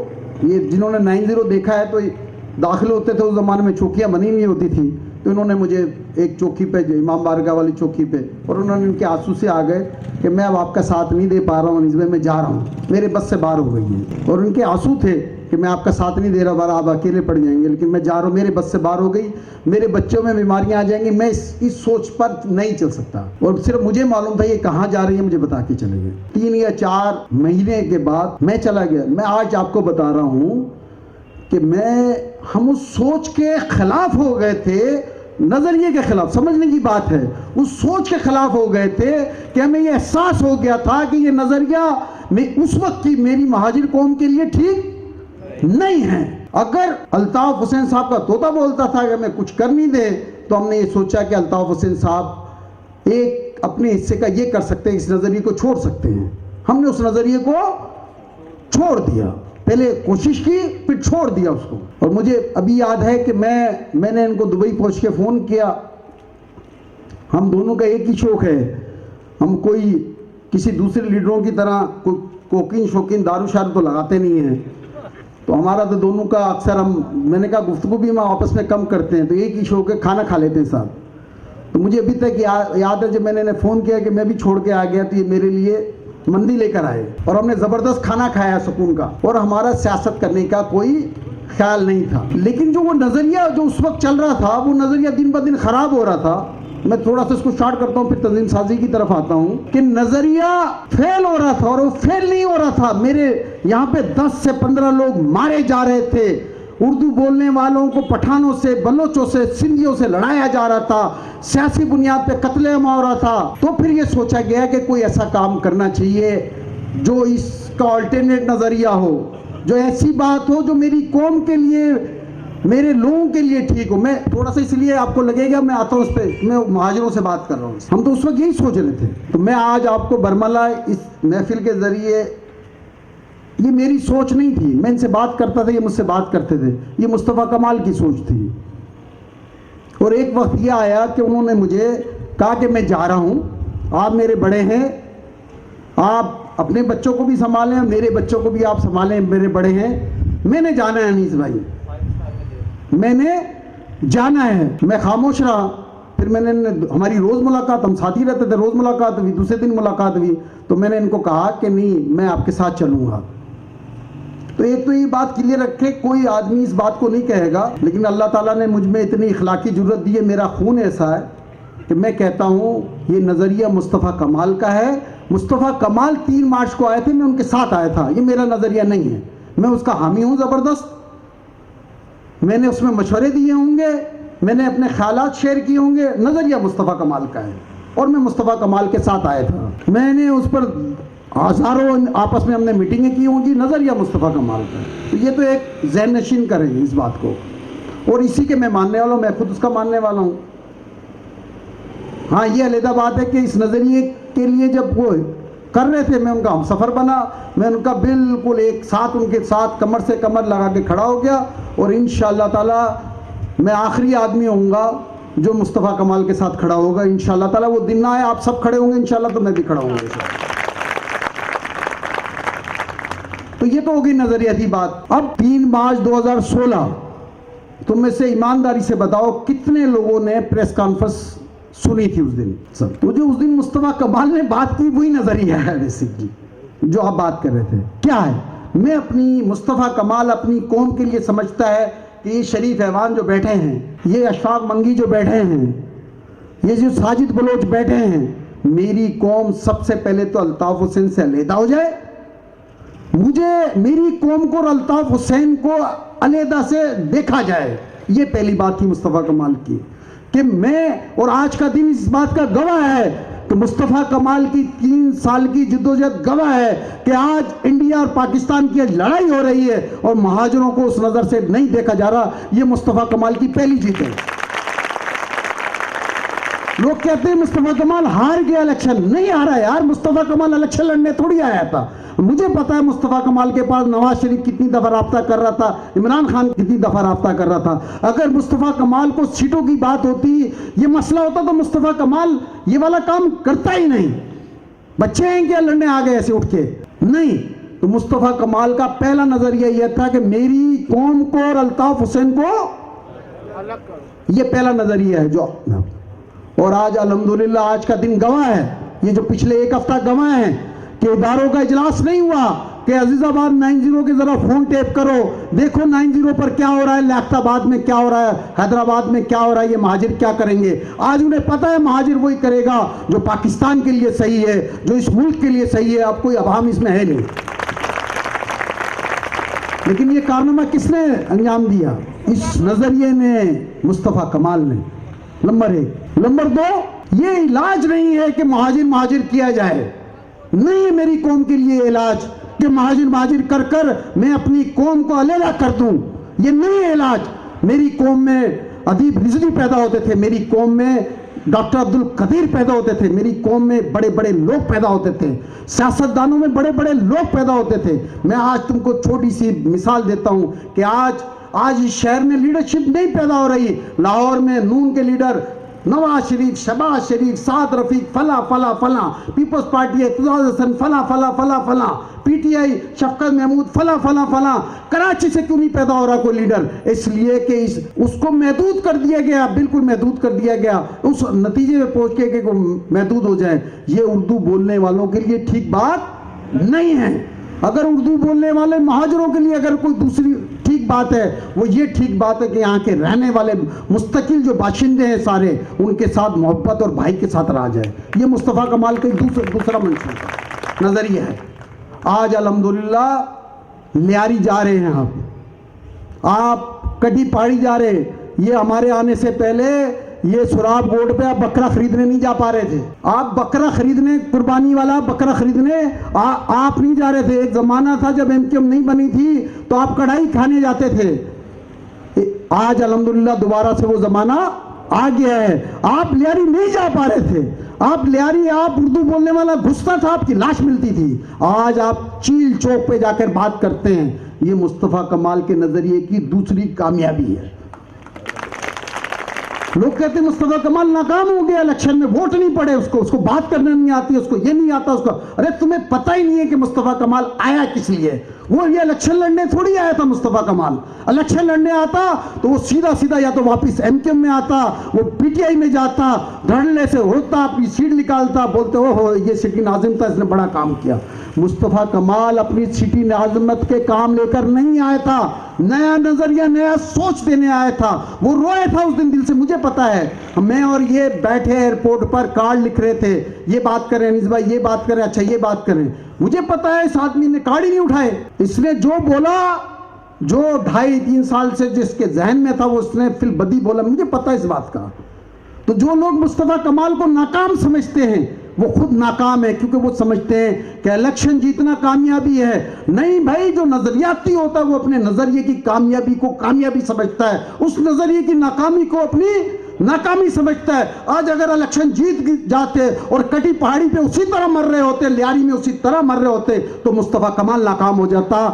ये जिन्होंने 90 देखा है तो दाखिल होते थे उस जमाने में, चौकियाँ बनी हुई होती थी, तो इन्होंने मुझे एक चौकी पे, इमाम बारगाह वाली चौकी पे, और उन्होंने इनके आंसू से आ गए कि मैं अब आपका साथ नहीं दे पा रहा हूँ, इसमें मैं जा रहा हूँ, मेरे बस से बाहर हो गई है। और उनके आंसू थे कि मैं आपका साथ नहीं दे रहा, आप अकेले पड़ जाएंगे, लेकिन मैं जा रहा हूँ, मेरे बस से बाहर हो गई, मेरे बच्चों में बीमारियाँ आ जाएंगी, मैं इस सोच पर नहीं चल सकता। और सिर्फ मुझे मालूम था ये कहाँ जा रही है, मुझे बता के चले गए। 3 या 4 महीने के बाद मैं चला गया। मैं आज आपको बता रहा हूँ कि हम उस सोच के खिलाफ हो गए थे, नजरिए के खिलाफ, समझने की बात है, उस सोच के खिलाफ हो गए थे कि हमें यह एहसास हो गया था कि ये नजरिया उस वक्त की मेरी महाजिर कौम के लिए ठीक नहीं है। अगर अल्ताफ हुसैन साहब का तोता बोलता था कि हमें कुछ कर नहीं दे, तो हमने ये सोचा कि अल्ताफ हुसैन साहब एक अपने हिस्से का ये कर सकते हैं, इस नजरिए को छोड़ सकते हैं। हमने उस नजरिए को छोड़ दिया, पहले कोशिश की फिर छोड़ दिया उसको। और मुझे अभी याद है कि मैंने इनको दुबई पहुंच के फ़ोन किया। हम दोनों का एक ही शौक़ है, हम कोई किसी दूसरे लीडरों की तरह कोई कोकीन शौकीन दारू शारू तो लगाते नहीं हैं, तो हमारा तो दोनों का अक्सर मैंने कहा गुफ्तगू भी हम आपस में कम करते हैं, तो एक ही शौक़ है, खाना खा लेते हैं साथ। तो मुझे अभी तक याद है जब मैंने इन्हें फ़ोन किया कि मैं भी छोड़ के आ गया, तो ये मेरे लिए मंदी लेकर आए और हमने ज़बरदस्त खाना खाया सुकून का, और हमारा सियासत करने का कोई ख्याल नहीं था। लेकिन जो वो नज़रिया जो उस वक्त चल रहा था, वो नज़रिया दिन ब दिन ख़राब हो रहा था। मैं थोड़ा सा इसको स्टार्ट करता हूँ, फिर तंजीम साजी की तरफ आता हूँ कि नज़रिया फेल हो रहा था, और वो फेल नहीं हो रहा था। मेरे यहाँ पे 10 से 15 लोग मारे जा रहे थे, उर्दू बोलने वालों को पठानों से, बलोचों से, सिंधियों से लड़ाया जा रहा था, सियासी बुनियाद पे कत्लेआम हो रहा था। तो फिर ये सोचा गया कि कोई ऐसा काम करना चाहिए जो इसका अल्टरनेट नज़रिया हो, जो ऐसी बात हो जो मेरी कौम के लिए, मेरे लोगों के लिए ठीक हो। मैं थोड़ा सा इसलिए आपको लगेगा मैं आता हूँ उस पर, मैं महाजिरों से बात कर रहा हूँ, हम तो उस वक्त यही सोच रहे थे। तो मैं आज आपको बरमला इस महफिल के ज़रिए, ये मेरी सोच नहीं थी, मैं इनसे बात करता था, ये मुझसे बात करते थे, ये मुस्तफ़ा कमाल की सोच थी। और एक वक्त ये आया कि उन्होंने मुझे कहा कि मैं जा रहा हूँ, आप मेरे बड़े हैं, आप अपने बच्चों को भी संभालें, मेरे बच्चों को भी आप संभालें, मेरे बड़े हैं, मैंने जाना है अनीस भाई, मैंने जाना है। मैं खामोश रहा। फिर मैंने, हमारी रोज़ मुलाकात, हम साथ ही रहते थे, रोज़ मुलाकात हुई, दूसरे दिन मुलाकात हुई, तो मैंने इनको कहा कि नहीं मैं आपके साथ चलूँगा। तो एक तो ये बात क्लियर रखे, कोई आदमी इस बात को नहीं कहेगा, लेकिन अल्लाह ताला ने मुझ में इतनी इखलाकी जुर्रत दी है, मेरा खून ऐसा है कि मैं कहता हूँ ये नज़रिया मुस्तफ़ा कमाल का है। मुस्तफ़ा कमाल 3 मार्च को आए थे, मैं उनके साथ आया था, ये मेरा नज़रिया नहीं है, मैं उसका हामी हूँ ज़बरदस्त। मैंने उसमें मशवरे दिए होंगे, मैंने अपने ख्यालात शेयर किए होंगे, नज़रिया मुस्तफ़ा कमाल का है, और मैं मुस्तफ़ा कमाल के साथ आया था। मैंने उस पर हज़ारों आपस में हमने मीटिंगें की होंगी, नज़रिया मुस्तफ़ा कमाल का है। तो ये तो एक ज़हन नशीन करेंगे इस बात को, और इसी के मैं मानने वाला हूँ, मैं खुद उसका मानने वाला हूँ। हाँ, ये अलहदा बात है कि इस नज़रिए के लिए जब वो कर रहे थे, मैं उनका हम सफ़र बना, मैं उनका बिल्कुल एक साथ उनके साथ कमर से कमर लगा के खड़ा हो गया, और इंशाअल्लाह ताला मैं आखिरी आदमी होऊंगा जो मुस्तफ़ा कमाल के साथ खड़ा होगा। इंशाअल्लाह ताला वो दिन ना आए, आप सब खड़े होंगे इंशाअल्लाह, तो मैं भी खड़ा होऊंगा। तो ये तो होगी नज़रियाती बात। अब 3 मार्च 2016, तुम में से ईमानदारी से बताओ कितने लोगों ने प्रेस कॉन्फ्रेंस सुनी थी उस दिन? सब। तो जो उस दिन मुस्तफ़ा कमाल ने बात की वही नज़रिया है बेसिकली जो आप बात कर रहे थे। क्या है? मैं अपनी, मुस्तफ़ा कमाल अपनी कौम के लिए समझता है कि ये शरीफ ऐवान जो बैठे हैं, ये अशफाक मंगी जो बैठे हैं, ये जो साजिद बलोच बैठे हैं, मेरी कौम सबसे पहले तो अल्ताफ हुसैन से अलहदा हो जाए, मुझे मेरी कौम को और अल्ताफ हुसैन को अलहदा से देखा जाए। ये पहली बात थी मुस्तफ़ा कमाल की कि मैं, और आज का दिन इस बात का गवाह है कि मुस्तफ़ा कमाल की 3 साल की जिद्दोजहद गवाह है कि आज इंडिया और पाकिस्तान की लड़ाई हो रही है और महाजरों को उस नज़र से नहीं देखा जा रहा। ये मुस्तफ़ा कमाल की पहली जीत है। लोग कहते हैं मुस्तफ़ा कमाल हार गया इलेक्शन। नहीं हारा यार, मुस्तफ़ा कमाल इलेक्शन लड़ने थोड़ी आया था। मुझे पता है मुस्तफ़ा कमाल के पास नवाज शरीफ कितनी दफ़ा राब्ता कर रहा था, इमरान खान कितनी दफ़ा राब्ता कर रहा था। अगर मुस्तफ़ा कमाल को सीटों की बात होती, ये मसला होता, तो मुस्तफ़ा कमाल ये वाला काम करता ही नहीं। बच्चे हैं क्या लड़ने आ गए ऐसे उठ के? नहीं। तो मुस्तफ़ा कमाल का पहला नजरिया यह था कि मेरी कौम को और अल्ताफ हुसैन को अलग करो। ये पहला नजरिया है जो, और आज अल्हम्दुलिल्लाह आज का दिन गवाह है, ये जो पिछले 1 हफ्ता गवाह है कि इदारों का इजलास नहीं हुआ कि अजीजाबाद 90 के जरा फोन टेप करो, देखो 90 पर क्या हो रहा है, लियाकताबाद में क्या हो रहा है, हैदराबाद में क्या हो रहा है, ये महाजिर क्या करेंगे। आज उन्हें पता है महाजिर वही करेगा जो पाकिस्तान के लिए सही है, जो इस मुल्क के लिए सही है। अब कोई अभाम इसमें है नहीं। लेकिन ये कारनामा किसने अंजाम दिया? इस नजरिए ने, मुस्तफ़ा कमाल ने। नंबर 1। नंबर 2, ये इलाज नहीं है कि महाजिर किया जाए। नहीं है मेरी कौम के लिए इलाज कि महाजिर कर कर मैं अपनी कौम को अलग कर दूं। ये नहीं है इलाज। मेरी कौम में अदीब रिजवी पैदा होते थे, मेरी कौम में डॉक्टर अब्दुल कदीर पैदा होते थे, मेरी कौम में बड़े बड़े लोग पैदा होते थे, सियासतदानों में बड़े बड़े लोग पैदा होते थे। मैं आज तुमको छोटी सी मिसाल देता हूं कि आज इस शहर में लीडरशिप नहीं पैदा हो रही। लाहौर में नून के लीडर नवाज शरीफ, शहबाज शरीफ, साद रफीक, फला फला फला, पीपल्स पार्टी इक़्तिदार हसन, फला फला फला फला, पीटीआई शफकत महमूद, फला फला फला। कराची से क्यों नहीं पैदा हो रहा कोई लीडर? इसलिए कि उसको महदूद कर दिया गया, बिल्कुल महदूद कर दिया गया, उस नतीजे में पहुंच के कि महदूद हो जाए। ये उर्दू बोलने वालों के लिए ठीक बात नहीं है। अगर उर्दू बोलने वाले महाजरों के लिए अगर कोई दूसरी ठीक बात है, वो ये ठीक बात है कि यहाँ के रहने वाले मुस्तकिल जो बाशिंदे हैं सारे, उनके साथ मोहब्बत और भाई के साथ रहा जाए। ये मुस्तफ़ा कमाल का दूसरा मंशूर नजरिया है। आज अल्हम्दुलिल्लाह लियारी जा रहे हैं, आप कटी पहाड़ी जा रहे हैं। ये हमारे आने से पहले ये सुराब बोर्ड पे आप बकरा खरीदने नहीं जा पा रहे थे। आप बकरा खरीदने, कुर्बानी वाला बकरा खरीदने आप नहीं जा रहे थे। एक जमाना था जब एमक्यूएम नहीं बनी थी तो आप कढ़ाई खाने जाते थे। आज अल्हम्दुलिल्लाह दोबारा से वो जमाना आ गया है। आप लियारी नहीं जा पा रहे थे। आप लियारी, आप उर्दू बोलने वाला घुसता था, आपकी लाश मिलती थी। आज आप चील चौक पे जाकर बात करते हैं। ये मुस्तफ़ा कमाल के नजरिए की दूसरी कामयाबी है। लोग कहते हैं मुस्तफ़ा कमाल नाकाम हो गया इलेक्शन में, वोट नहीं पड़े उसको बात करना नहीं आती, उसको ये नहीं आता उसको। अरे तुम्हें पता ही नहीं है कि मुस्तफ़ा कमाल आया किस लिए? वो ये इलेक्शन लड़ने थोड़ी आया था मुस्तफ़ा कमाल। इलेक्शन लड़ने आता तो वो सीधा सीधा या तो वापस एमक्यूएम में आता, वो पीटीआई में जाता, धड़ल्ले से होता, अपनी सीट निकालता, बोलते हो ये सिटी नाजिम था, इसने बड़ा काम किया। मुस्तफ़ा कमाल अपनी सिटी नाज़िमत के काम लेकर नहीं आया था, नया नजरिया, नया सोच देने आया था। वो रोया था उस दिन दिल से, मुझे पता है। मैं और ये बैठे एयरपोर्ट पर कार्ड लिख रहे थे, ये बात करें अनीस भाई, ये बात करें, अच्छा ये बात करें। मुझे पता है इस आदमी ने कार्ड ही नहीं उठाए। इसने जो बोला, जो 2.5-3 साल से जिसके जहन में था, वो उसने फिल बदी बोला। मुझे पता है इस बात का। तो जो लोग मुस्तफ़ा कमाल को नाकाम समझते हैं वो खुद नाकाम है, क्योंकि वो समझते हैं कि इलेक्शन जीतना कामयाबी है। नहीं भाई, जो नजरियाती होता है वो अपने नजरिए की कामयाबी को कामयाबी समझता है, उस नजरिए की नाकामी को अपनी नाकामी समझता है। आज अगर इलेक्शन जीत जाते और कटी पहाड़ी पे उसी तरह मर रहे होते, लियारी में उसी तरह मर रहे होते, तो मुस्तफ़ा कमाल नाकाम हो जाता,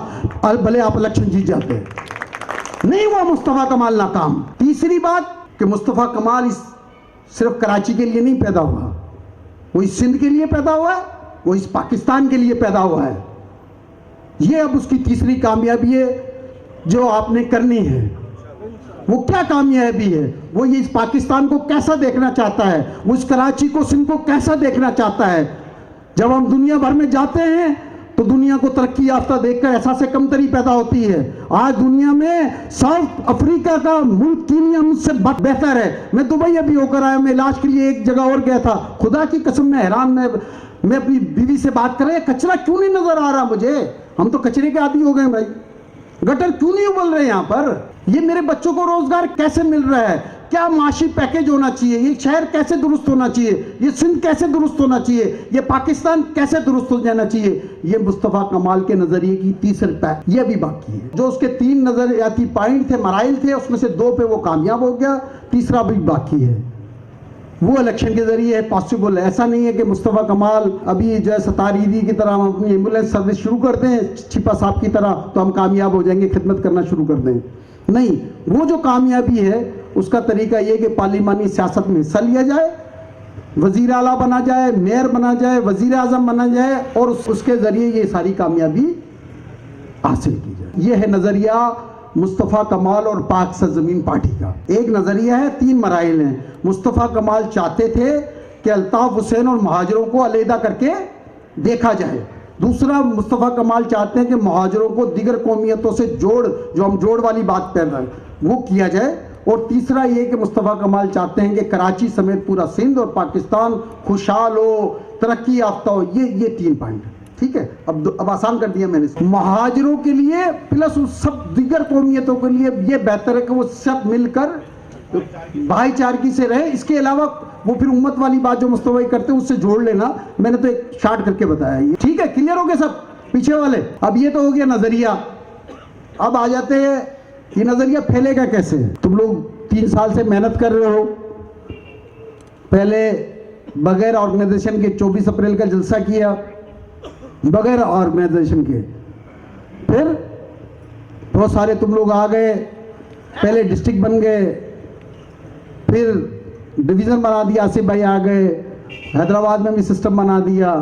भले आप इलेक्शन जीत जाते। नहीं हुआ मुस्तफ़ा कमाल नाकाम। तीसरी बात कि मुस्तफ़ा कमाल सिर्फ कराची के लिए नहीं पैदा हुआ, वो इस सिंध के लिए पैदा हुआ है, वो इस पाकिस्तान के लिए पैदा हुआ है। ये अब उसकी तीसरी कामयाबी है जो आपने करनी है। वो क्या कामयाबी है? वो ये इस पाकिस्तान को कैसा देखना चाहता है, वो इस कराची को, सिंध को कैसा देखना चाहता है। जब हम दुनिया भर में जाते हैं तो दुनिया को तरक्की याफ्ता देखकर एहसास कमतरी पैदा होती है। आज दुनिया में साउथ अफ्रीका का मुल्क कीनिया मुझसे बेहतर है। मैं दुबई अभी होकर आया, मैं इलाज के लिए एक जगह और गया था। खुदा की कसम मैं हैरान, मैं अपनी बीवी से बात कर रहा, कचरा क्यों नहीं नजर आ रहा मुझे? हम तो कचरे के आदी हो गए भाई। गटर क्यों नहीं उबल रहे यहाँ पर? ये मेरे बच्चों को रोजगार कैसे मिल रहा है? क्या माशी पैकेज होना चाहिए? ये शहर कैसे दुरुस्त होना चाहिए? ये सिंध कैसे दुरुस्त होना चाहिए? ये पाकिस्तान कैसे दुरुस्त हो जाना चाहिए? ये मुस्तफ़ा कमाल के नजरिए की तीसरी पैक ये भी बाकी है। जो उसके 3 नजरियाती पॉइंट थे, मराइल थे, उसमें से 2 पे वो कामयाब हो गया, तीसरा भी बाकी है। वो इलेक्शन के जरिए पॉसिबल है। ऐसा नहीं है कि मुस्तफ़ा कमाल अभी जो है सतार ईदी की तरह हम अपनी एम्बुलेंस सर्विस शुरू कर दें छिपा साहब की तरह तो हम कामयाब हो जाएंगे, खिदमत करना शुरू कर दें। नहीं, वो जो कामयाबी है उसका तरीका ये कि पार्लिमानी सियासत में हिस्सा लिया जाए, वजीर आला बना जाए, मेयर बना जाए, वजीर आजम बना जाए और उसके जरिए ये सारी कामयाबी हासिल की जाए। ये है नजरिया मुस्तफ़ा कमाल और पाक सरजमीन पार्टी का। एक नजरिया है, 3 मराइल हैं। मुस्तफ़ा कमाल चाहते थे कि अल्ताफ हुसैन और महाजरों को अलहदा करके देखा जाए। दूसरा, मुस्तफ़ा कमाल चाहते हैं कि महाजरों को दीगर कौमियतों से जोड़, जो हम जोड़ वाली बात कर रहे हैं वो किया जाए। और तीसरा ये कि मुस्तफ़ा कमाल चाहते हैं कि कराची समेत पूरा सिंध और पाकिस्तान खुशहाल हो, तरक्की याफ्ता हो। ये 3 पॉइंट, ठीक है। अब आसान कर दिया मैंने। महाजरों के लिए प्लस उस सब दीगर कौमियतों के लिए ये बेहतर है कि वो सब मिलकर भाईचारगी से रहे। इसके अलावा वो फिर उम्मत वाली बात जो मुस्तफा करते हैं उससे जोड़ लेना। मैंने तो एक शार्ट करके बताया ये, ठीक है। क्लियर हो गया सब पीछे वाले? अब ये तो हो गया नजरिया। अब आ जाते हैं ये नजरिया फैलेगा कैसे? तुम लोग 3 साल से मेहनत कर रहे हो। पहले बगैर ऑर्गेनाइजेशन के 24 अप्रैल का जलसा किया, बगैर ऑर्गेनाइजेशन के। फिर बहुत सारे तुम लोग आ गए, पहले डिस्ट्रिक्ट बन गए, फिर डिवीज़न बना दिया, आसिफ भाई आ गए, हैदराबाद में भी सिस्टम बना दिया,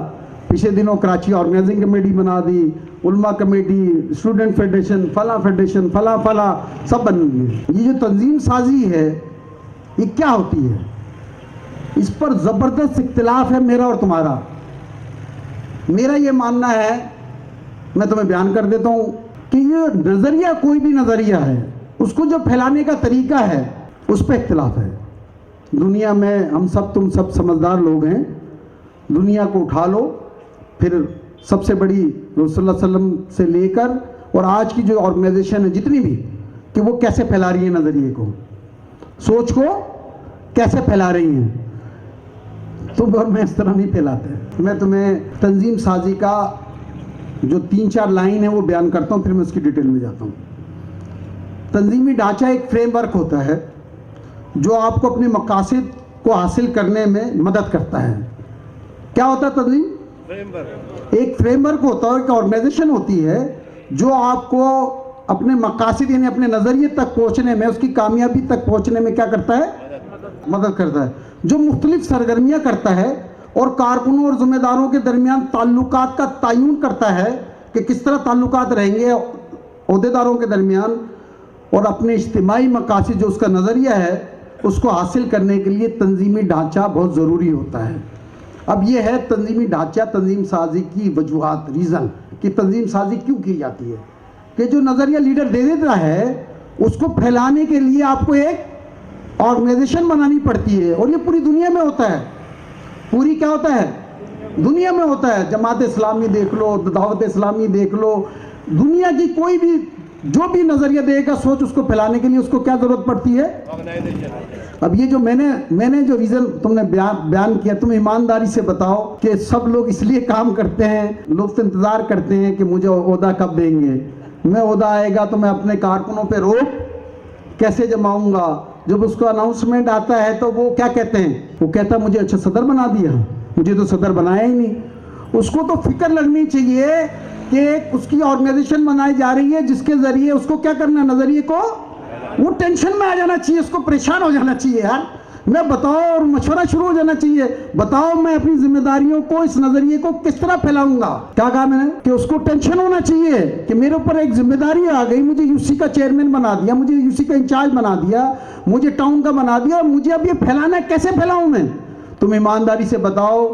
पिछले दिनों कराची ऑर्गेनाइजिंग कमेटी बना दी, उल्मा कमेटी, स्टूडेंट फेडरेशन, फला सब बन गई। ये जो तंजीम साजी है ये क्या होती है? इस पर ज़बरदस्त इख्तिलाफ है मेरा और तुम्हारा। मेरा ये मानना है, मैं तुम्हें बयान कर देता हूँ कि ये नज़रिया कोई भी नज़रिया है, उसको जो फैलाने का तरीका है उस पर इख्तिलाफ है। दुनिया में हम सब, तुम सब समझदार लोग हैं, दुनिया को उठा लो, फिर सबसे बड़ी रसूलुल्लाह सल्लल्लाहु अलैहि वसल्लम से लेकर और आज की जो ऑर्गेनाइजेशन है जितनी भी, कि वो कैसे फैला रही है नज़रिए को, सोच को कैसे फैला रही हैं। तुम और मैं इस तरह नहीं फैलाते। मैं तुम्हें तंजीम साजी का जो 3-4 लाइन है वो बयान करता हूँ, फिर मैं उसकी डिटेल में जाता हूँ। तंजीमी ढांचा एक फ्रेमवर्क होता है जो आपको अपने मकासद को हासिल करने में मदद करता है। क्या होता है तंजीम? फ्रेमवर्क। एक फ्रेमवर्क होता है, एक ऑर्गेनाइजेशन होती है जो आपको अपने मकासद यानी अपने नज़रिए तक पहुँचने में, उसकी कामयाबी तक पहुँचने में क्या करता है? मदद करता है। जो मुख्तलिफ सरगर्मियाँ करता है और कारकुनों और ज़िम्मेदारों के दरमियान ताल्लुकात का तयन करता है कि किस तरह ताल्लुकात रहेंगे ओहदेदारों के दरमियान, और अपने इज्तिमाई मकासद जो उसका नज़रिया है उसको हासिल करने के लिए तंजीमी ढांचा बहुत ज़रूरी होता है। अब ये है तंजीमी ढांचा, तंजीम साजी की वजूहात, रीज़न कि तंजीम साजी क्यों की जाती है। कि जो नज़रिया लीडर दे देता है उसको फैलाने के लिए आपको एक ऑर्गेनाइजेशन बनानी पड़ती है, और ये पूरी दुनिया में होता है। पूरी क्या होता है? दुनिया में होता है। जमात इस्लामी देख लो, दावत इस्लामी देख लो, दुनिया की कोई भी जो भी नजरिया देगा सोच, उसको फैलाने के लिए उसको क्या जरूरत पड़ती है? ऑर्गेनाइजेशन। अब ये जो मैंने जो रीजन तुमने बयान किया, तुम ईमानदारी से बताओ कि सब लोग इसलिए काम करते हैं, लोग तो इंतजार करते हैं कि मुझे ओहदा कब देंगे, मैं ओहदा आएगा तो मैं अपने कारकुनों पे रोक कैसे जमाऊंगा। जब उसका अनाउंसमेंट आता है तो वो क्या कहते हैं? वो कहता है मुझे अच्छा सदर बना दिया, मुझे तो सदर बनाया ही नहीं। उसको तो फिक्र लगनी चाहिए कि उसकी ऑर्गेनाइजेशन बनाई जा रही है जिसके जरिए उसको क्या करना है, नजरिए को, वो टेंशन में आ जाना चाहिए, उसको परेशान हो जाना चाहिए। यार मैं बताओ, और मशवरा शुरू हो जाना चाहिए, बताओ मैं अपनी जिम्मेदारियों को, इस नजरिए को किस तरह फैलाऊंगा। क्या कहा मैंने? कि उसको टेंशन होना चाहिए कि मेरे ऊपर एक जिम्मेदारी आ गई, मुझे यूसी का चेयरमैन बना दिया, मुझे यूसी का इंचार्ज बना दिया, मुझे टाउन का बना दिया, और मुझे अब ये फैलाना है, कैसे फैलाऊं मैं? तुम ईमानदारी से बताओ,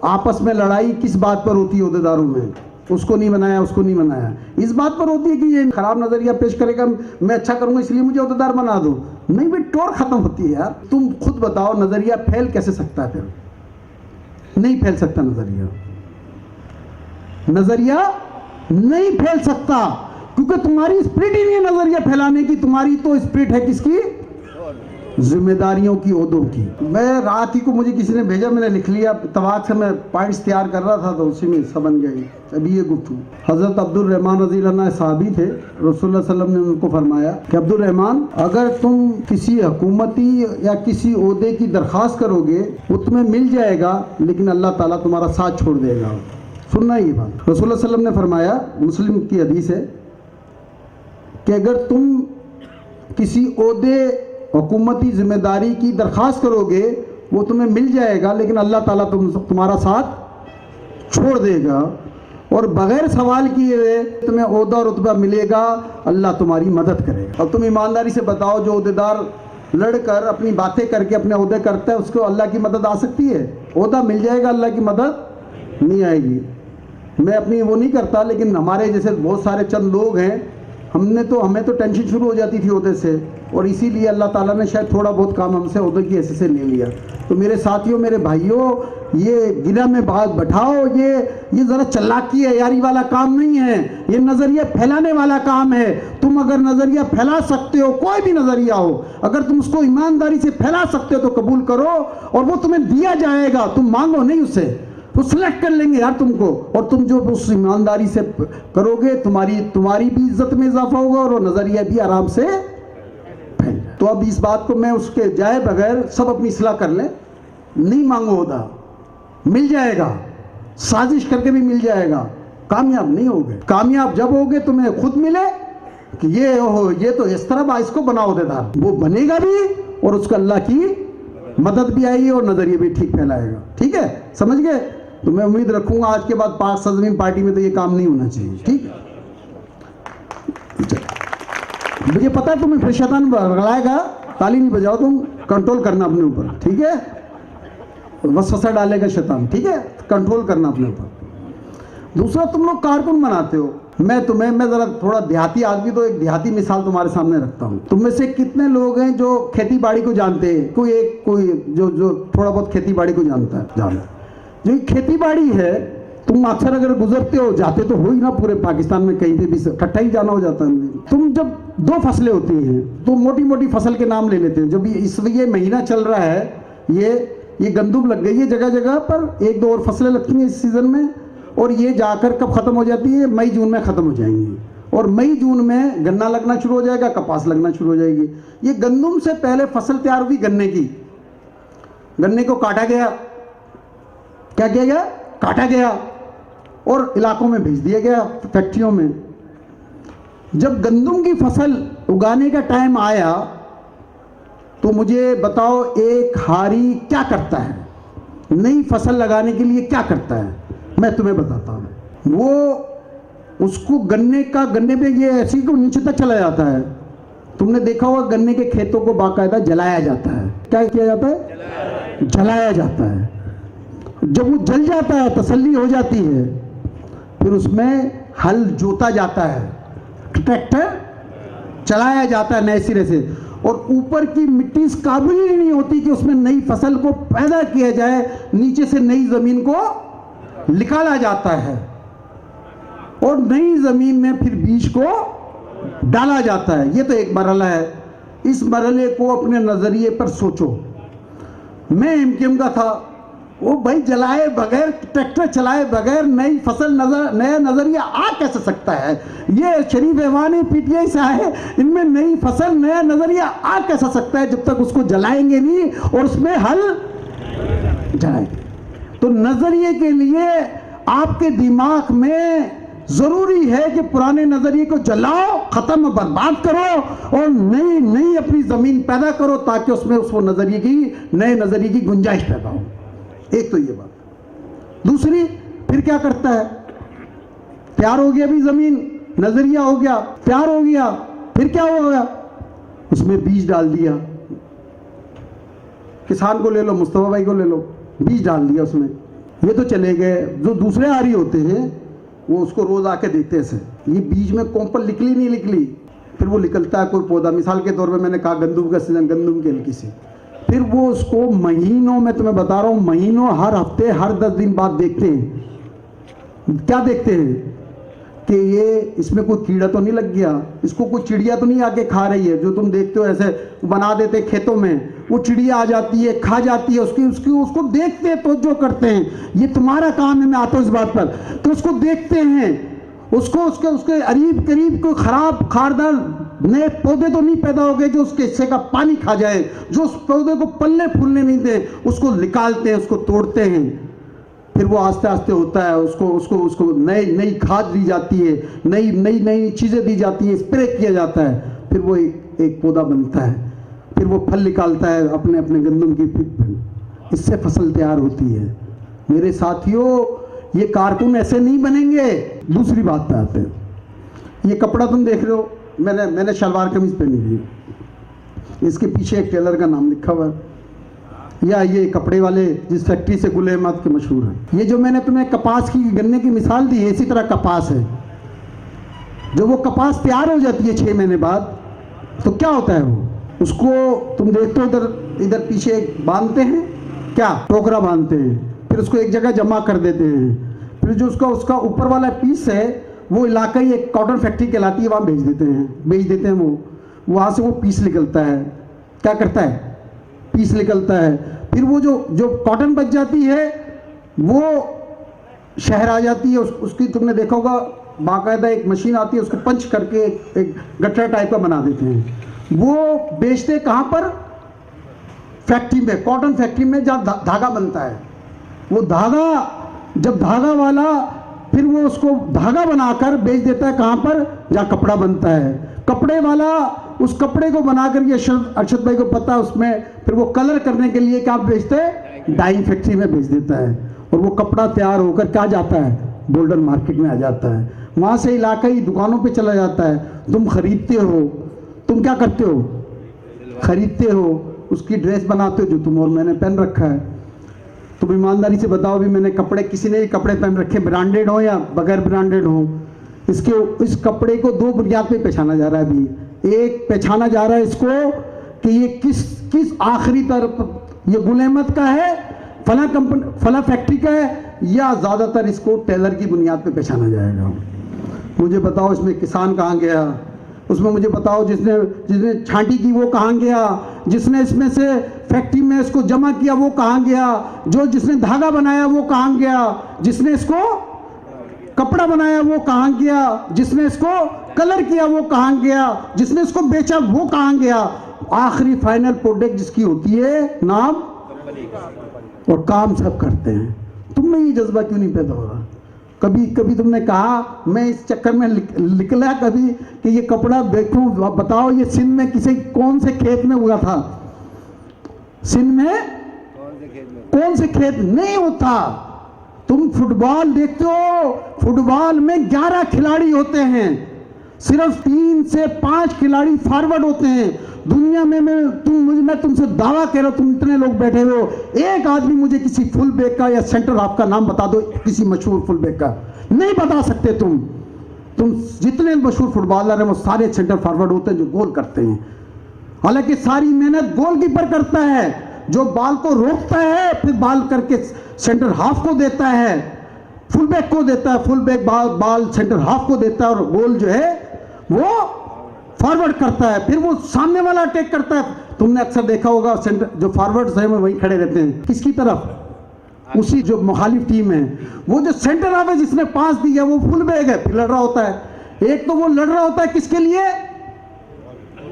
आपस में लड़ाई किस बात पर होती है ओहदेदारों में? उसको नहीं बनाया, उसको नहीं बनाया। इस बात पर होती है कि ये खराब नजरिया पेश करेगा, मैं अच्छा करूंगा इसलिए मुझे अहदेदार बना दो। नहीं भाई, टोर खत्म होती है यार। तुम खुद बताओ नजरिया फैल कैसे सकता है? फिर नहीं फैल सकता नजरिया, नजरिया नहीं फैल सकता, क्योंकि तुम्हारी स्पिरिट ही नहीं है नजरिया फैलाने की। तुम्हारी तो स्पिरिट है किसकी? जिम्मेदारियों की, ओहदों की। मैं रात ही को मुझे किसी ने भेजा, मैंने लिख लिया, तवाक से मैं पॉइंट्स तैयार कर रहा था तो उसी में सब बन गई। अभी ये गुफ्तगू हजरत अब्दुल रहमान रज़ी अल्लाह अन्हु सहाबी थे, रसूलुल्लाह सल्लल्लाहु अलैहि वसल्लम ने उनको फरमाया कि अब्दुल रहमान, अगर तुम किसी हुकूमती या किसी ओहदे की दरख्वास्त करोगे वो तुम्हें मिल जाएगा, लेकिन अल्लाह ताला तुम्हारा साथ छोड़ देगा। सुनना ये बात, रसूलुल्लाह सल्लल्लाहु अलैहि वसल्लम ने फरमाया, मुस्लिम की हदीस है कि अगर तुम किसी ओहदे हुकूमती जिम्मेदारी की दरख्वास्त करोगे वो तुम्हें मिल जाएगा, लेकिन अल्लाह ताला तुम्हारा साथ छोड़ देगा, और बगैर सवाल किए हुए तुम्हें ओहदा और रुतबा मिलेगा, अल्लाह तुम्हारी मदद करेगा। अब तुम ईमानदारी से बताओ, जो ओहदेदार लड़कर अपनी बातें करके अपने ओहदे करता है, उसको अल्लाह की मदद आ सकती है? ओहदा मिल जाएगा, अल्लाह की मदद नहीं आएगी। मैं अपनी वो नहीं करता, लेकिन हमारे जैसे बहुत सारे चंद लोग हैं, हमें तो टेंशन शुरू हो जाती थी ओहदे से, और इसीलिए अल्लाह ताला ने शायद थोड़ा बहुत काम हमसे ओहदे की ऐसे से ले लिया। तो मेरे साथियों, मेरे भाइयों, ये गिरा में बात बैठाओ, ये ज़रा चालाकी है, यारी वाला काम नहीं है, ये नज़रिया फैलाने वाला काम है। तुम अगर नज़रिया फैला सकते हो, कोई भी नज़रिया हो, अगर तुम उसको ईमानदारी से फैला सकते हो तो कबूल करो, और वो तुम्हें दिया जाएगा। तुम मांगो नहीं उससे, वो सिलेक्ट कर लेंगे यार तुमको, और तुम जो उस ईमानदारी से करोगे, तुम्हारी भी इज्जत में इजाफा होगा और वो नज़रिया भी आराम से फैल जाए। तो अब इस बात को मैं उसके जाए बगैर सब अपनी इस्लाह कर लें, नहीं मांगो होदा, मिल जाएगा, साजिश करके भी मिल जाएगा, कामयाब नहीं होगे। कामयाब जब होगे तुम्हें खुद मिले कि ये तो इस तरह इसको बनाओ देदार, वो बनेगा भी और उसको अल्लाह की मदद भी आएगी और नजरिया भी ठीक फैलाएगा। ठीक है, समझ गए? तो मैं उम्मीद रखूंगा आज के बाद पाक सरजमीन पार्टी में तो ये काम नहीं होना चाहिए। ठीक है, मुझे पता है तुम्हें फिर शैतान बगलाएगा, ताली नहीं बजाओ, तुम कंट्रोल करना अपने ऊपर। ठीक है, वसवसा डालेगा शैतान। ठीक है, कंट्रोल करना अपने ऊपर। दूसरा, तुम लोग कारकुन बनाते हो, मैं जरा थोड़ा देहाती आदमी, तो एक देहाती मिसाल तुम्हारे सामने रखता हूँ। तुम में से कितने लोग हैं जो खेती बाड़ी को जानते हैं? कोई जो थोड़ा बहुत खेती बाड़ी को जानता है? जो खेती बाड़ी है, तुम अक्सर अगर गुजरते हो, जाते तो हो ही ना, पूरे पाकिस्तान में कहीं पे भी इकट्ठा ही जाना हो जाता है। तुम जब 2 फसलें होती हैं तो मोटी मोटी फसल के नाम ले लेते हो। जब ये महीना चल रहा है, ये गंदुम लग गई है जगह जगह पर, 1-2 और फसलें लगती हैं इस सीजन में, और ये जाकर कब खत्म हो जाती है? मई जून में खत्म हो जाएंगी, और मई जून में गन्ना लगना शुरू हो जाएगा, कपास लगना शुरू हो जाएगी। ये गंदुम से पहले फसल तैयार हुई गन्ने की, गन्ने को काटा गया, क्या किया गया? काटा गया और इलाकों में भेज दिया गया, फैक्ट्रियों में। जब गंदुम की फसल उगाने का टाइम आया तो मुझे बताओ, एक हारी क्या करता है? नई फसल लगाने के लिए क्या करता है? मैं तुम्हें बताता हूं। वो उसको गन्ने पे ये ऐसी को नीचे तक चला जाता है। तुमने देखा होगा गन्ने के खेतों को बाकायदा जलाया जाता है। क्या किया जाता है? जलाया जाता है। जब वो जल जाता है, तसल्ली हो जाती है, फिर उसमें हल जोता जाता है, ट्रैक्टर चलाया जाता है नए सिरे से, और ऊपर की मिट्टी इस काबिल ही नहीं होती कि उसमें नई फसल को पैदा किया जाए। नीचे से नई जमीन को निकाला जाता है और नई जमीन में फिर बीज को डाला जाता है। ये तो एक मरहला है। इस मरहले को अपने नजरिए पर सोचो। मैं एमकेएम का था, वो भाई जलाए बगैर, ट्रैक्टर चलाए बगैर नई फसल नया नजरिया आ कैसे सकता है? ये शरीफ ऐवान पीटीआई से आए, इनमें नई फसल नया नजरिया आ कैसा सकता है जब तक उसको जलाएंगे नहीं और उसमें हल जलाएंगे? तो नजरिए के लिए आपके दिमाग में जरूरी है कि पुराने नजरिए को जलाओ, खत्म, बर्बाद करो और नई अपनी जमीन पैदा करो, ताकि उसमें उस नए नजरिए की गुंजाइश पैदा हो। एक तो ये बात। दूसरी, फिर क्या करता है? तैयार हो गया भी जमीन, नजरिया हो गया, तैयार हो गया, फिर क्या हो गया? उसमें बीज डाल दिया। किसान को ले लो, मुस्तफा भाई को ले लो, बीज डाल दिया उसमें, ये तो चले गए। जो दूसरे आरी होते हैं वो उसको रोज आके देखते हैं ऐसे, ये बीज में कोंपल निकली नहीं निकली, फिर वो निकलता है कोई पौधा, मिसाल के तौर पे मैंने कहा गंदम का सीजन, गंदम की हल्की सी, फिर वो उसको महीनों में, तुम्हें बता रहा हूँ महीनों, हर हफ्ते, हर 10 दिन बाद देखते हैं। क्या देखते हैं कि ये इसमें कोई कीड़ा तो नहीं लग गया, इसको कोई चिड़िया तो नहीं आके खा रही है। जो तुम देखते हो ऐसे बना देते खेतों में, वो चिड़िया आ जाती है, खा जाती है, उसको देखते हैं तो जो करते हैं, ये तुम्हारा काम है, मैं आता हूँ इस बात पर। तो उसको देखते हैं, उसके करीब करीब कोई खराब खारदार नए पौधे तो नहीं पैदा हो गए जो उसके हिस्से का पानी खा जाए, जो उस पौधे को पलने फूलने नहीं दे, उसको निकालते हैं, उसको तोड़ते हैं, फिर वो आस्ते आस्ते होता है, उसको नई खाद दी जाती है, नई चीज़ें दी जाती हैं, स्प्रे किया जाता है, फिर वो एक पौधा बनता है, फिर वो फल निकालता है अपने अपने गंदम की, इससे फसल तैयार होती है। मेरे साथियों, ये कारकुन ऐसे नहीं बनेंगे। दूसरी बात पे आते हैं, ये कपड़ा तुम देख रहे हो, मैंने शलवार कमीज पहनी हुई, इसके पीछे एक टेलर का नाम लिखा हुआ है, या ये कपड़े वाले जिस फैक्ट्री से गुल अहमद के मशहूर हैं। ये जो मैंने तुम्हें कपास की, गन्ने की मिसाल दी है, इसी तरह कपास है। जो वो कपास तैयार हो जाती है 6 महीने बाद, तो क्या होता है वो, उसको तुम देखते हो इधर पीछे बांधते हैं, क्या टोकरा बांधते हैं, फिर उसको एक जगह जमा कर देते हैं, फिर जो उसका ऊपर वाला पीस है वो इलाकाई एक कॉटन फैक्ट्री कहलाती है, वहाँ बेच देते हैं वो, वहाँ से वो पीस निकलता है, क्या करता है, पीस निकलता है, फिर वो जो कॉटन बच जाती है वो शहर आ जाती है, उसकी तुमने देखा होगा बाकायदा एक मशीन आती है, उसको पंच करके एक गट्ठर टाइप का बना देते हैं, वो बेचते कहाँ पर, फैक्ट्री में, कॉटन फैक्ट्री में जहाँ धागा बनता है। वो धागा, जब धागा वाला फिर वो उसको धागा बनाकर बेच देता है कहाँ पर, जहाँ कपड़ा बनता है। कपड़े वाला उस कपड़े को बनाकर, ये अरशद भाई को पता है, उसमें फिर वो कलर करने के लिए क्या बेचते हैं, डाइंग फैक्ट्री में बेच देता है, और वो कपड़ा तैयार होकर क्या जाता है, गोल्डन मार्केट में आ जाता है, वहाँ से इलाकाई दुकानों पे चला जाता है। तुम खरीदते हो, तुम क्या करते हो, खरीदते हो, उसकी ड्रेस बनाते हो जो तुम और मैंने पहन रखा है। तुम ईमानदारी से बताओ भी, मैंने कपड़े, किसी ने भी कपड़े पहन रखे, ब्रांडेड हो या बगैर ब्रांडेड हो, इस कपड़े को 2 बुनियाद पे पहचाना जा रहा है अभी। एक पहचाना जा रहा है इसको कि ये किस आखिरी तरफ, ये गुल अहमद का है, फला कंपनी, फला फैक्ट्री का है, या ज़्यादातर इसको टेलर की बुनियाद पे पहचाना जाएगा। मुझे बताओ इसमें किसान कहाँ गया, उसमें मुझे बताओ जिसने छांटी की वो कहाँ गया, जिसने इसमें से फैक्ट्री में इसको जमा किया वो कहाँ गया, जिसने धागा बनाया वो कहाँ गया, जिसने इसको कपड़ा बनाया वो कहाँ गया, जिसने इसको कलर किया वो कहाँ गया, जिसने इसको बेचा वो कहाँ गया। आखिरी फाइनल प्रोडक्ट जिसकी होती है नाम और काम सब करते हैं। तुम में ये जज्बा क्यों नहीं पैदा हो रहा? कभी तुमने कहा, मैं इस चक्कर में निकला कभी कि ये कपड़ा देखूं, बताओ ये सिंध में कौन से खेत में हुआ था, सिंध में कौन से खेत नहीं होता। तुम फुटबॉल देखते हो, फुटबॉल में 11 खिलाड़ी होते हैं, सिर्फ 3 से 5 खिलाड़ी फॉरवर्ड होते हैं। दुनिया में मैं तुमसे दावा कह रहा हूं, तुम इतने लोग बैठे हुए हो, एक आदमी मुझे किसी फुल बैक का या सेंटर हाफ का नाम बता दो, किसी मशहूर फुल बैक का नहीं बता सकते तुम जितने मशहूर फुटबॉलर हैं वो सारे सेंटर फॉरवर्ड होते हैं जो गोल करते हैं। हालांकि सारी मेहनत गोलकीपर करता है, जो बॉल को रोकता है फिर बॉल करके सेंटर हाफ को देता है, फुल बैक को देता है, full back ball centre half को देता है, और गोल जो है वो फॉरवर्ड करता है, फिर वो सामने वाला अटैक करता है। तुमने अक्सर देखा होगा सेंटर जो फॉरवर्ड्स हैं वहीं खड़े रहते हैं, किसकी तरफ, उसी जो मुखालिफ टीम है। वो जो सेंटर हाफ है जिसने पास दिया वो फुल बैक है, फिर लड़ रहा होता है। एक तो वो लड़ रहा होता है किसके लिए,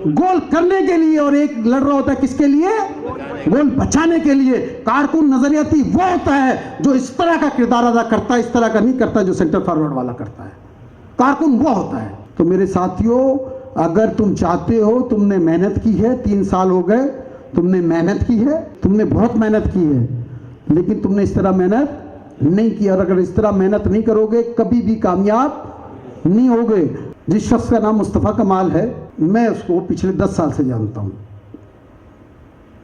गोल करने के लिए, और एक लड़ रहा होता है किसके लिए, गोल बचाने के लिए। कारकुन नजरियाती वो होता है जो इस तरह का किरदार अदा करता है, इस तरह का नहीं करता जो सेंटर फॉरवर्ड वाला करता है। कारकुन वो होता है। तो मेरे साथियों, अगर तुम चाहते हो, तुमने मेहनत की है, 3 साल हो गए, तुमने मेहनत की है, तुमने बहुत मेहनत की है, लेकिन तुमने इस तरह मेहनत नहीं की, और अगर इस तरह मेहनत नहीं करोगे कभी भी कामयाब नहीं होगे। जिस शख्स का नाम मुस्तफ़ा कमाल है, मैं उसको पिछले 10 साल से जानता हूं।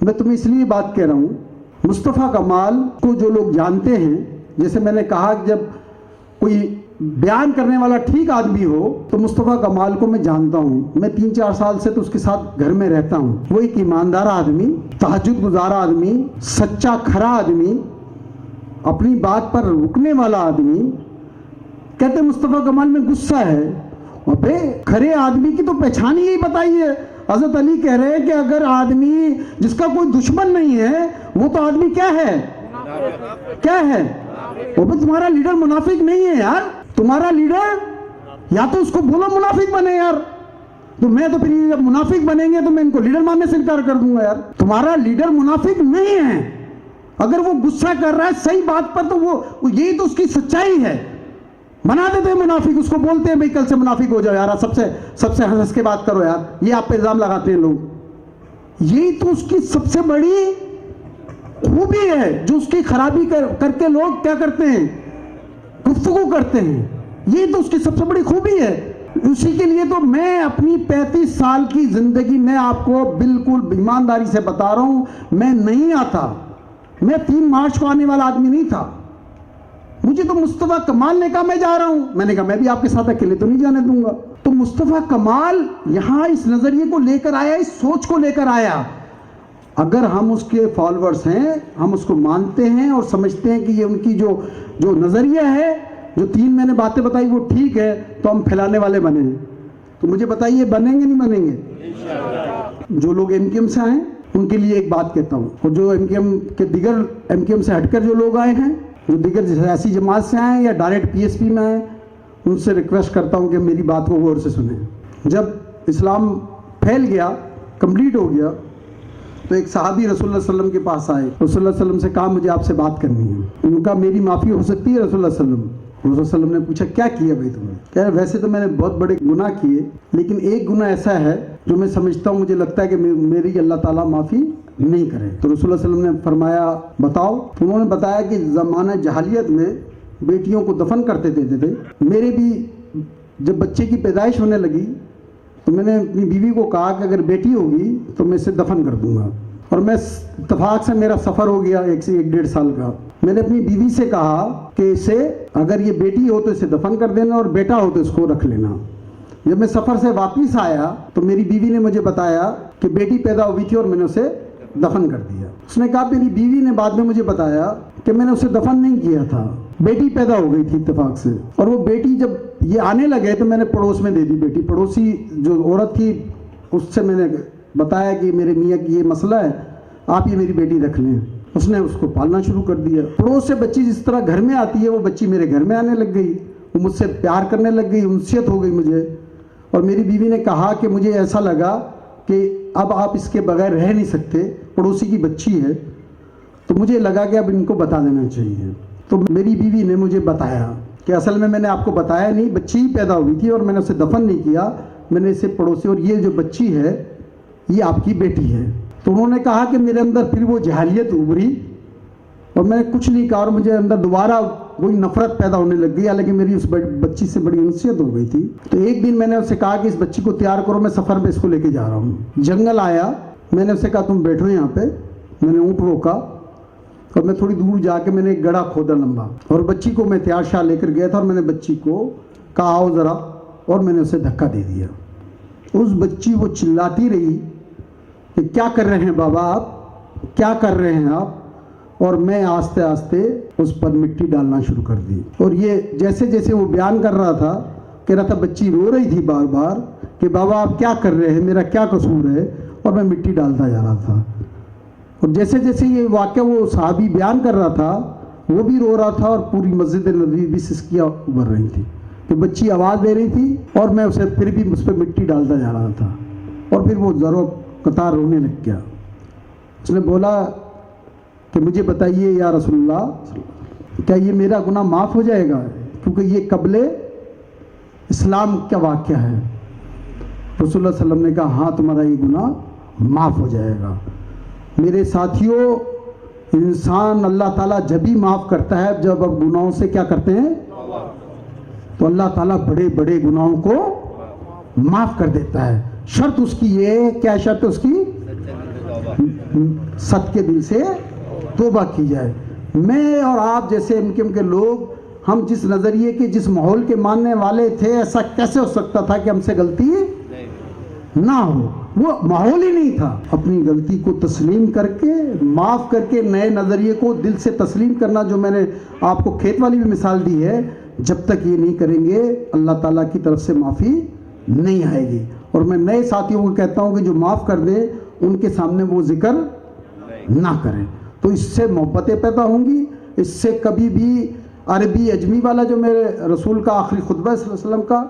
मैं तुम्हें इसलिए बात कह रहा हूं, मुस्तफ़ा कमाल को जो लोग जानते हैं, जैसे मैंने कहा जब कोई बयान करने वाला ठीक आदमी हो तो मुस्तफ़ा कमाल को मैं जानता हूँ। मैं 3-4 साल से तो उसके साथ घर में रहता हूँ। वो एक ईमानदार आदमी, तहज्जुद गुजार आदमी, सच्चा खरा आदमी, अपनी बात पर रुकने वाला आदमी। कहते मुस्तफ़ा कमाल में गुस्सा है। अबे खरे आदमी की तो पहचान ही बताई है। हजरत अली कह रहे हैं कि अगर आदमी जिसका कोई दुश्मन नहीं है वो तो आदमी क्या है, क्या है? वो भी तुम्हारा लीडर मुनाफिक नहीं है यार। तुम्हारा लीडर या तो उसको बोलो मुनाफिक बने यार। तो मैं तो फिर जब मुनाफिक बनेंगे तो मैं इनको लीडर मानने से इनकार कर दूंगा यार। तुम्हारा लीडर मुनाफिक नहीं है। अगर वो गुस्सा कर रहा है सही बात पर तो वो यही तो उसकी सच्चाई है। बना देते हैं मुनाफिक, उसको बोलते हैं भाई कल से मुनाफिक हो जाओ यार, सबसे हंस के बात करो यार, ये आप पे इल्जाम लगाते हैं लोग। यही तो उसकी सबसे बड़ी खूबी है जो उसकी खराबी करके लोग क्या करते हैं, गुफ्तगू करते हैं। ये तो उसकी सबसे बड़ी खूबी है। उसी के लिए तो मैं अपनी 35 साल की जिंदगी में आपको बिल्कुल ईमानदारी से बता रहा हूं, मैं नहीं आता। मैं 3 मार्च को आने वाला आदमी नहीं था। मुझे तो मुस्तफ़ा कमाल ने कहा मैं जा रहा हूं। मैंने कहा मैं भी आपके साथ अकेले तो नहीं जाने दूंगा। तो मुस्तफ़ा कमाल यहां इस नजरिए को लेकर आया, इस सोच को लेकर आया। अगर हम उसके फॉलोअर्स हैं, हम उसको मानते हैं और समझते हैं कि ये उनकी जो नजरिया है, जो 3 मैंने बातें बताई वो ठीक है, तो हम फैलाने वाले बने हैं। तो मुझे बताइए बनेंगे नहीं बनेंगे? जो लोग एमकेएम से आए उनके लिए एक बात कहता हूँ, और जो एमकेएम के दिगर एमकेएम से हटकर जो लोग आए हैं, जो दिगर सियासी जमात से आए या डायरेक्ट पीएसपी में आए, उनसे रिक्वेस्ट करता हूँ कि मेरी बात को गौर से सुने। जब इस्लाम फैल गया, कंप्लीट हो गया, तो एक सहाबी रसूलुल्लाह सल्लम के पास आए। रसूलुल्लाह सल्लम से कहा मुझे आपसे बात करनी है। उनका मेरी माफ़ी हो सकती है रसूलुल्लाह सल्लम ने पूछा क्या किया भाई तुमने? कह रहे वैसे तो मैंने बहुत बड़े गुनाह किए, लेकिन एक गुनाह ऐसा है जो मैं समझता हूँ, मुझे लगता है कि मेरी अल्लाह ताला माफ़ी नहीं करे। तो रसूलुल्लाह सल्लम ने फरमाया बताओ। तो उन्होंने बताया कि ज़माना जहालियत में बेटियों को दफन करते देते थे। मेरे भी जब बच्चे की पैदाइश होने लगी तो मैंने अपनी बीवी को कहा कि अगर बेटी होगी तो मैं इसे दफन कर दूंगा। और मैं इत्तफाक से मेरा सफ़र हो गया 1 से 1.5 साल का। मैंने अपनी बीवी से कहा कि इसे अगर ये बेटी हो तो इसे दफन कर देना और बेटा हो तो इसको रख लेना। जब मैं सफ़र से वापस आया तो मेरी बीवी ने मुझे बताया कि बेटी पैदा हुई थी और मैंने उसे दफन कर दिया। उसने कहा मेरी बीवी ने बाद में मुझे बताया कि मैंने उसे दफन नहीं किया था, बेटी पैदा हो गई थी इत्तेफाक से। और वो बेटी जब ये आने लगे तो मैंने पड़ोस में दे दी बेटी। पड़ोसी जो औरत थी उससे मैंने बताया कि मेरे मियाँ की ये मसला है, आप ये मेरी बेटी रख लें। उसने उसको पालना शुरू कर दिया। पड़ोस से बच्ची जिस तरह घर में आती है वो बच्ची मेरे घर में आने लग गई। वो मुझसे प्यार करने लग गई, उनसियत हो गई मुझे। और मेरी बीवी ने कहा कि मुझे ऐसा लगा कि अब आप इसके बगैर रह नहीं सकते, पड़ोसी की बच्ची है। तो मुझे लगा कि अब इनको बता देना चाहिए। तो मेरी बीवी ने मुझे बताया कि असल में मैंने आपको बताया नहीं, बच्ची ही पैदा हुई थी और मैंने उसे दफन नहीं किया, मैंने इसे पड़ोसी, और ये जो बच्ची है ये आपकी बेटी है। तो उन्होंने कहा कि मेरे अंदर फिर वो जहालियत उभरी और मैंने कुछ नहीं कहा और मुझे अंदर दोबारा वही नफरत पैदा होने लग गई। हालांकि मेरी उस बच्ची से बड़ी उनसियत हो गई थी। तो एक दिन मैंने उससे कहा कि इस बच्ची को तैयार करो, मैं सफ़र में इसको लेके जा रहा हूँ। जंगल आया, मैंने उससे कहा तुम बैठो यहाँ पे। मैंने ऊँट रोका और मैं थोड़ी दूर जाके मैंने एक गड्ढा खोदा लंबा, और बच्ची को मैं तैयार शाह लेकर गया था और मैंने बच्ची को कहा आओ ज़रा, और मैंने उसे धक्का दे दिया। उस बच्ची वो चिल्लाती रही कि क्या कर रहे हैं बाबा आप, क्या कर रहे हैं आप। और मैं आस्ते आस्ते उस पर मिट्टी डालना शुरू कर दी। और ये जैसे जैसे वो बयान कर रहा था, कह रहा था बच्ची रो रही थी बार बार कि बाबा आप क्या कर रहे हैं, मेरा क्या कसूर है, और मैं मिट्टी डालता जा रहा था। और जैसे जैसे ये वाक़या वो साहबी बयान कर रहा था, वो भी रो रहा था और पूरी मस्जिद नबवी भी सिसकियाँ उभर रही थी कि बच्ची आवाज़ दे रही थी और मैं उसे फिर भी उस पर मिट्टी डालता जा रहा था। और फिर वो ज़रो कतार रोने लग गया। उसने बोला कि मुझे बताइए या रसूलुल्लाह, क्या ये मेरा गुनाह माफ़ हो जाएगा, क्योंकि ये कबले इस्लाम का वाक़या है। रसूलुल्लाह सल्लम ने कहा हाँ तुम्हारा ये गुनाह माफ़ हो जाएगा। मेरे साथियों, इंसान अल्लाह ताला जब भी माफ़ करता है जब अब गुनाहों से क्या करते हैं, तो अल्लाह ताला बड़े बड़े गुनाहों को माफ़ कर देता है। शर्त उसकी ये, क्या शर्त है उसकी, सच के दिल से तौबा की जाए। मैं और आप जैसे इनके लोग हम जिस नज़रिए के, जिस माहौल के मानने वाले थे, ऐसा कैसे हो सकता था कि हमसे गलती ना हो? वो माहौल ही नहीं था। अपनी गलती को तस्लीम करके, माफ़ करके, नए नज़रिए को दिल से तस्लीम करना, जो मैंने आपको खेत वाली भी मिसाल दी है, जब तक ये नहीं करेंगे अल्लाह ताला की तरफ से माफ़ी नहीं आएगी। और मैं नए साथियों को कहता हूँ कि जो माफ़ कर दें उनके सामने वो जिक्र ना करें, तो इससे मोहब्बतें पैदा होंगी। इससे कभी भी अरबी अजमी वाला जो मेरे रसूल का आखिरी खुतबा सल्लल्लाहु अलैहि वसल्लम का,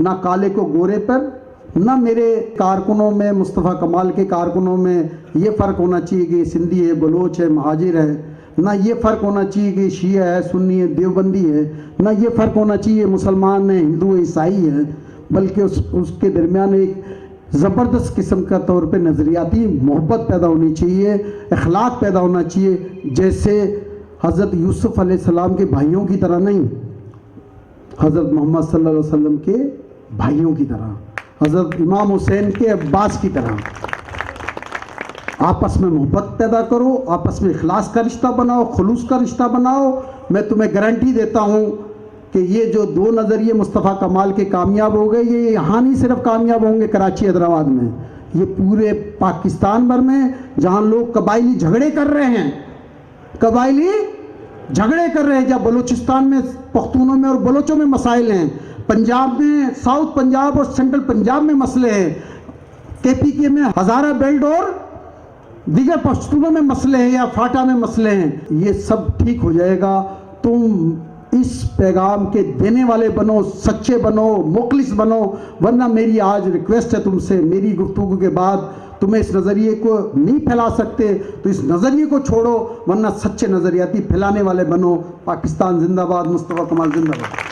ना काले को गोरे पर, ना मेरे कारकुनों में, मुस्तफ़ा कमाल के कारकुनों में ये फ़र्क होना चाहिए कि सिंधी है, बलोच है, महाजिर है, ना ये फ़र्क होना चाहिए कि शिया है, सुन्नी है, देवबंदी है, ना ये फ़र्क होना चाहिए मुसलमान है, हिंदू है, ईसाई है, बल्कि उसके दरमियान एक ज़बरदस्त किस्म का तौर पे नज़रियाती मोहब्बत पैदा होनी चाहिए, अखलाक पैदा होना चाहिए। जैसे हज़रत यूसुफ़ अलैहिस्सलाम के भाइयों की तरह नहीं, हज़रत मोहम्मद सल्लल्लाहु अलैहि वसल्लम के भाइयों की तरह, हज़रत इमाम हुसैन के अब्बास की तरह आपस में मोहब्बत पैदा करो, आपस में इखलास का रिश्ता बनाओ, खुलूस का रिश्ता बनाओ। मैं तुम्हें गारंटी देता हूँ कि ये जो दो नज़रिए मुस्तफ़ा कमाल के कामयाब हो गए, ये यहाँ नहीं सिर्फ कामयाब होंगे कराची हैदराबाद में, ये पूरे पाकिस्तान भर में, जहाँ लोग कबायली झगड़े कर रहे हैं, कबायली झगड़े कर रहे हैं, जहाँ बलूचिस्तान में पख्तूनों में और बलोचों में मसाइल हैं, पंजाब में, साउथ पंजाब और सेंट्रल पंजाब में मसले हैं, KPK में हज़ारा बेल्ट और दीगर पश्तूनों में मसले हैं, या फाटा में मसले हैं। ये सब ठीक हो जाएगा। तुम इस पैगाम के देने वाले बनो, सच्चे बनो, मुखलिस बनो। वरना मेरी आज रिक्वेस्ट है तुमसे, मेरी गुफ्तगू के बाद तुम्हें इस नज़रिए को नहीं फैला सकते तो इस नज़रिए को छोड़ो, वरना सच्चे नज़रियाती फैलाने वाले बनो। पाकिस्तान जिंदाबाद, मुस्तफ़ा कमाल जिंदाबाद।